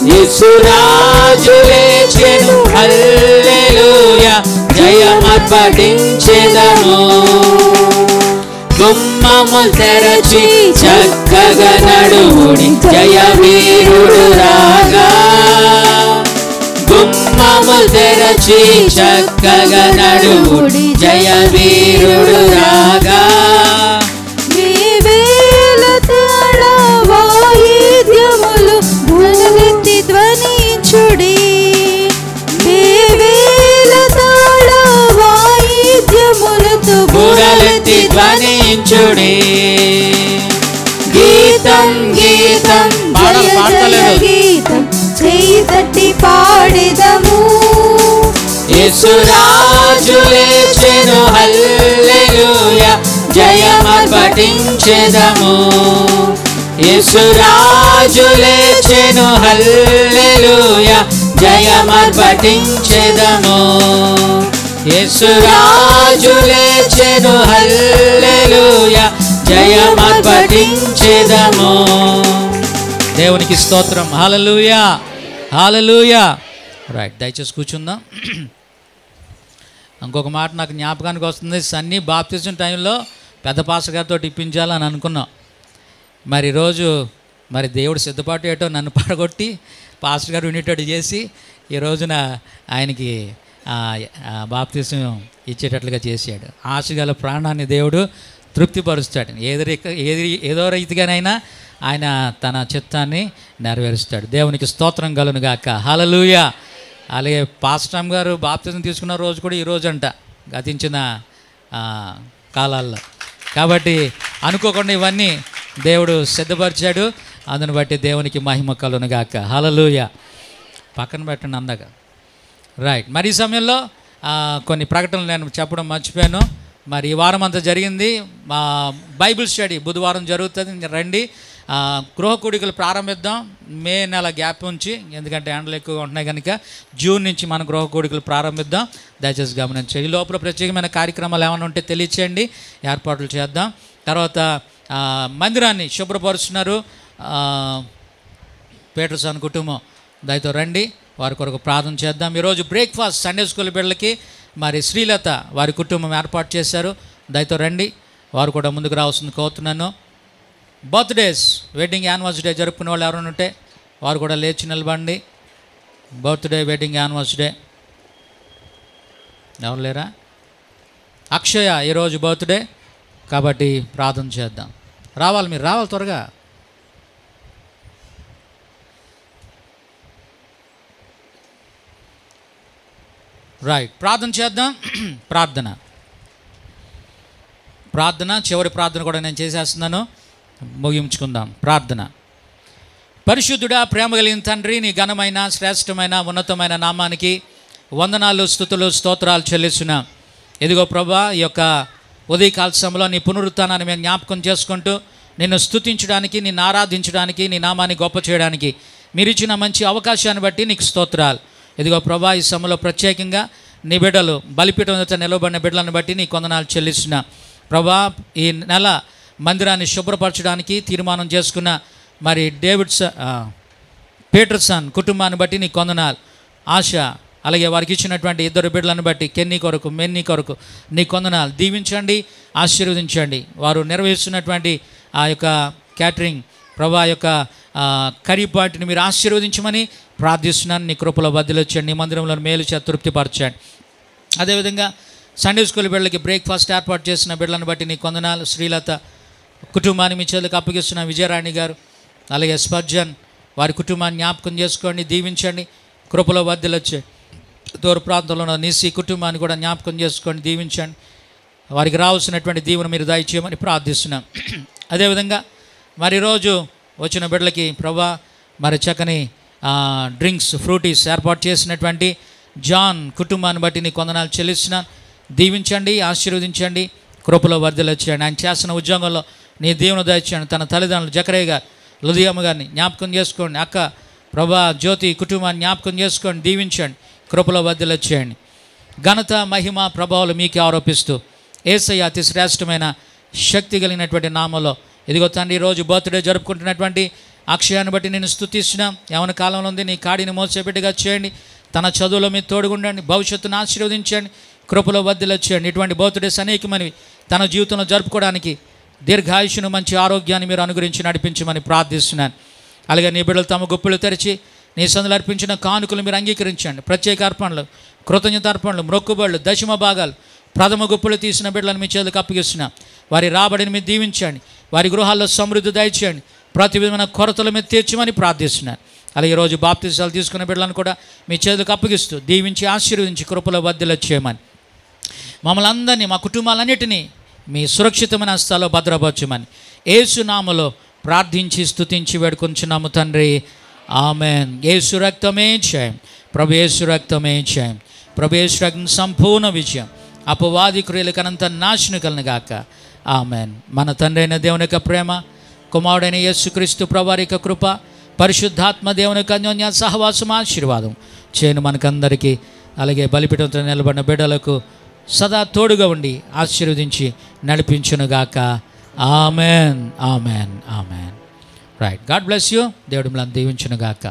యేసురాజు లేచెను హల్లెలూయా జయమర్పటించెదము. గుమ్మములు తెరచి చక్కగా నడువుడి జయవీరుడు రాగా. గుమ్మములు తెరచి చక్కగా నడువుడి జయవీరుడు రాగా. వేవేల తాళ వాయిద్యములు ధ్వనితి ధ్వనించుడి. వేవేల తాళ వాయిద్యములతో బురలెత్తి ధ్వనించుడి. గీతం గీతం గీతం చేయి తట్టి పాడెదము. యేసురాజు లేచెను హల్లెలూయా జయమర్పటించెదము. యేసురాజు లేచెను హల్లెలూయా జయమర్పటించెదము. యేసురాజు లేచెను హల్లెలూయా జయమర్పటించెదము. దేవునికి స్తోత్రం. హల్లెలూయా హల్లెలూయా. రైట్, దయచేసి కూర్చుందాం. ఇంకొక మాట నాకు జ్ఞాపకానికి వస్తుంది. సన్నీ బాప్తిజం టైంలో పెద్ద పాస్టర్ గారితో ఇప్పించాలని అనుకున్నాం. మరి ఈరోజు మరి దేవుడు సిద్ధపాటు ఏటో నన్ను పడగొట్టి పాస్టర్ గారు వినేటట్టు చేసి ఈ రోజున ఆయనకి బాప్తిజం ఇచ్చేటట్లుగా చేశాడు. ఆశగల ప్రాణాన్ని దేవుడు తృప్తిపరుస్తాడు. ఏదో రీతిగానైనా ఆయన తన చిత్తాన్ని నెరవేరుస్తాడు. దేవునికి స్తోత్రం కలుగును గాక. హల్లెలూయా. అలాగే పాస్టర్ గారు బాప్తిజం తీసుకున్న రోజు కూడా ఈరోజు అంట, గతించిన కాలాల్లో. కాబట్టి అనుకోకుండా ఇవన్నీ దేవుడు సిద్ధపరిచాడు. అందుని బట్టి దేవునికి మహిమ కలుగును గాక. హల్లెలూయా. పక్కన పెట్టండి అందాక. రైట్, మరి ఈ సమయంలో కొన్ని ప్రకటనలు నేను చెప్పడం మర్చిపోయాను. మరి ఈ వారం అంతా జరిగింది బైబిల్ స్టడీ. బుధవారం జరుగుతుంది, రండి. గృహ కూడికలు ప్రారంభిద్దాం. మే నెల గ్యాప్ ఉంచి, ఎందుకంటే ఎండలు ఎక్కువగా ఉంటున్నాయి కనుక జూన్ నుంచి మన గృహ కూడికలు ప్రారంభిద్దాం. దయచేసి గమనించండి. ఈ లోపల ప్రత్యేకమైన కార్యక్రమాలు ఏమైనా ఉంటే తెలియచేయండి, ఏర్పాట్లు చేద్దాం. తర్వాత మందిరాన్ని శుభ్రపరుస్తున్నారు పీటర్సన్ కుటుంబం, దయతో రండి, వారి కొరకు ప్రార్థన చేద్దాం. ఈరోజు బ్రేక్ఫాస్ట్ సండే స్కూల్ బిడ్డలకి మరి శ్రీలత వారి కుటుంబం ఏర్పాటు చేశారు, దయతో రండి, వారు కూడా ముందుకు రావాల్సింది కోరుతున్నాను. బర్త్డేస్, వెడ్డింగ్ యానివర్సరీ జరుపుకునే వాళ్ళు ఎవరైనా ఉంటే వారు కూడా లేచి నిలబండి. బర్త్డే, వెడ్డింగ్ యానివర్సరీ ఎవరు లేరా? అక్షయ ఈరోజు బర్త్డే కాబట్టి ప్రార్థన చేద్దాం. రావాలి, మీరు రావాలి త్వరగా. రైట్, ప్రార్థన చేద్దాం. ప్రార్థన చివరి ప్రార్థన కూడా నేను చేసేస్తున్నాను, ముగించుకుందాం. ప్రార్థన. పరిశుద్ధుడా, ప్రేమ కలిగిన తండ్రి, నీ ఘనమైన శ్రేష్టమైన ఉన్నతమైన నామానికి వందనాలు, స్తుతులు, స్తోత్రాలు చెల్లిస్తున్నాం. ఇదిగో ప్రభా, ఈ యొక్క ఉదయకాల సమయంలో నీ పునరుత్థానాన్ని మేము జ్ఞాపకం చేసుకుంటూ నిన్ను స్తుతించడానికి, నిన్ను ఆరాధించడానికి, నీ నామాన్ని గొప్ప చేయడానికి మీరు ఇచ్చిన మంచి అవకాశాన్ని బట్టి నీకు స్తోత్రాలు. ఇదిగో ప్రభా, ఈ సమయంలో ప్రత్యేకంగా నీ బిడ్డలు బలిపీఠం వద్ద నిలబడిన బిడ్డలను బట్టి నీ వందనాలు చెల్లిస్తున్నా. ప్రభా, ఈ నెల మందిరాన్ని శుభ్రపరచడానికి తీర్మానం చేసుకున్న మరి పీటర్సన్ కుటుంబాన్ని బట్టి నీ వందనాలు. ఆశ, అలాగే వారికి ఇచ్చినటువంటి ఇద్దరు బిడ్డలను బట్టి కెన్నీ కొరకు, మెన్నీ కొరకు నీ వందనాలు. దీవించండి, ఆశీర్వదించండి. వారు నిర్వహిస్తున్నటువంటి ఆ యొక్క క్యాటరింగ్ ప్రభా యొక్క కర్రీపాటిని మీరు ఆశీర్వదించమని ప్రార్థిస్తున్నాను. నీ కృపలో బదిలొచ్చండి, నీ మందిరంలో మేలు చేత తృప్తిపరచండి. అదేవిధంగా సండే స్కూల్ బిడ్డలకి బ్రేక్ఫాస్ట్ ఏర్పాటు చేసిన బిడ్డలను బట్టి నీ వందనాలు. శ్రీలత కుటుంబాన్ని మీ చేతులకు అప్పగిస్తున్న విజయరాణి గారు, అలాగే స్పర్జన్ వారి కుటుంబాన్ని జ్ఞాపకం చేసుకోండి, దీవించండి, కృపలో బదిలొచ్చండి. దూర ప్రాంతంలో ఉన్న నీసి కుటుంబాన్ని కూడా జ్ఞాపకం చేసుకోండి, దీవించండి. వారికి రావాల్సినటువంటి దీవెన మీరు దయచేయమని ప్రార్థిస్తున్నాం. అదేవిధంగా మరి రోజు వచ్చిన బిడ్డలకి ప్రభా మరి చక్కని డ్రింక్స్, ఫ్రూటీస్ ఏర్పాటు చేసినటువంటి జాన్ కుటుంబాన్ని బట్టి నీ వందనాలు చెల్లిస్తున్నాను. దీవించండి, ఆశీర్వదించండి, కృపలో వర్ధిల్లొచ్చేయండి. ఆయన చేసిన ఉద్యోగంలో నీ దీవెన దయచేయండి. తన తల్లిదండ్రులు జకరయ్య గారు, లుధియమ్మ గారిని జ్ఞాపకం చేసుకోండి. అక్క ప్రభా జ్యోతి కుటుంబాన్ని జ్ఞాపకం చేసుకోండి, దీవించండి, కృపలో వర్ధిల్లొచ్చేయండి. ఘనత, మహిమ, ప్రభావాలు మీకే ఆరోపిస్తూ యేసయ్య అతి శ్రేష్టమైన శక్తి కలిగినటువంటి నామంలో ఇదిగో తండ్రి, ఈరోజు బర్త్డే జరుపుకుంటున్నటువంటి అక్షయాన్ని బట్టి నేను స్తుతిస్తున్నాం. యవన కాలంలో ఉంది, నీ కాడిని మోసేపెట్టుగా చేయండి. తన చదువులో మీరు తోడుగుండండి, భవిష్యత్తును ఆశీర్వదించండి, కృపలో వర్ధిల్లొచ్చేయండి. ఇటువంటి బర్త్డేస్ అనేకమని తన జీవితంలో జరుపుకోవడానికి దీర్ఘాయుషును, మంచి ఆరోగ్యాన్ని మీరు అనుగ్రహించి నడిపించమని ప్రార్థిస్తున్నాను. అలాగే నీ బిడ్డలు తమ గుప్పులు తెరిచి నీ సందులు అర్పించిన కానుకలు మీరు అంగీకరించండి. ప్రత్యేక అర్పణలు, కృతజ్ఞత అర్పణలు, మొక్కుబళ్ళు, దశమ భాగాలు, ప్రథమ గుప్పులు తీసిన బిడ్డలను మీ చేతులకు అప్పగిస్తున్నాం. వారి రాబడిని మీరు దీవించండి, వారి గృహాల్లో సమృద్ధి దయచేయండి, ప్రతి విధమైన కొరతలు మీరు తీర్చమని ప్రార్థిస్తున్నాను. అలాగే ఈరోజు బాప్తిసాలు తీసుకున్న బిడ్డలను కూడా మీ చేతులకు అప్పగిస్తూ దీవించి ఆశీర్వదించి కృపలో వర్ధిల్లొచ్చేయమని, మమ్మల్ని అందరినీ, మా కుటుంబాలన్నిటినీ మీ సురక్షితమైన హస్తాల్లో భద్రపరచమని యేసు నామములో ప్రార్థించి స్తుతించి వేడుకొంచున్నాము తండ్రి, ఆమెన్. యేసు రక్తమే జయం, ప్రభు యేసు రక్తమే జయం, ప్రభు యేసు రక్తం సంపూర్ణ విజయం, అపవాది క్రియలకు అనంత నాశనం కలను గాక, ఆమెన్. మన తండ్రి అయిన దేవుని యొక్క ప్రేమ, కుమారుడైన యేసుక్రీస్తు ప్రభువారి యొక్క కృప, పరిశుద్ధాత్మ దేవుని యొక్క అన్యోన్య సహవాసం, ఆశీర్వాదం చేయను మనకందరికీ, అలాగే బలిపీఠంతో నిలబడిన బిడ్డలకు సదా తోడుగా ఉండి ఆశీర్వదించి నడిపించునుగాక, amen, amen, amen. Right, God bless you. దేవుడు మిమ్మల్ని దీవించునుగాక.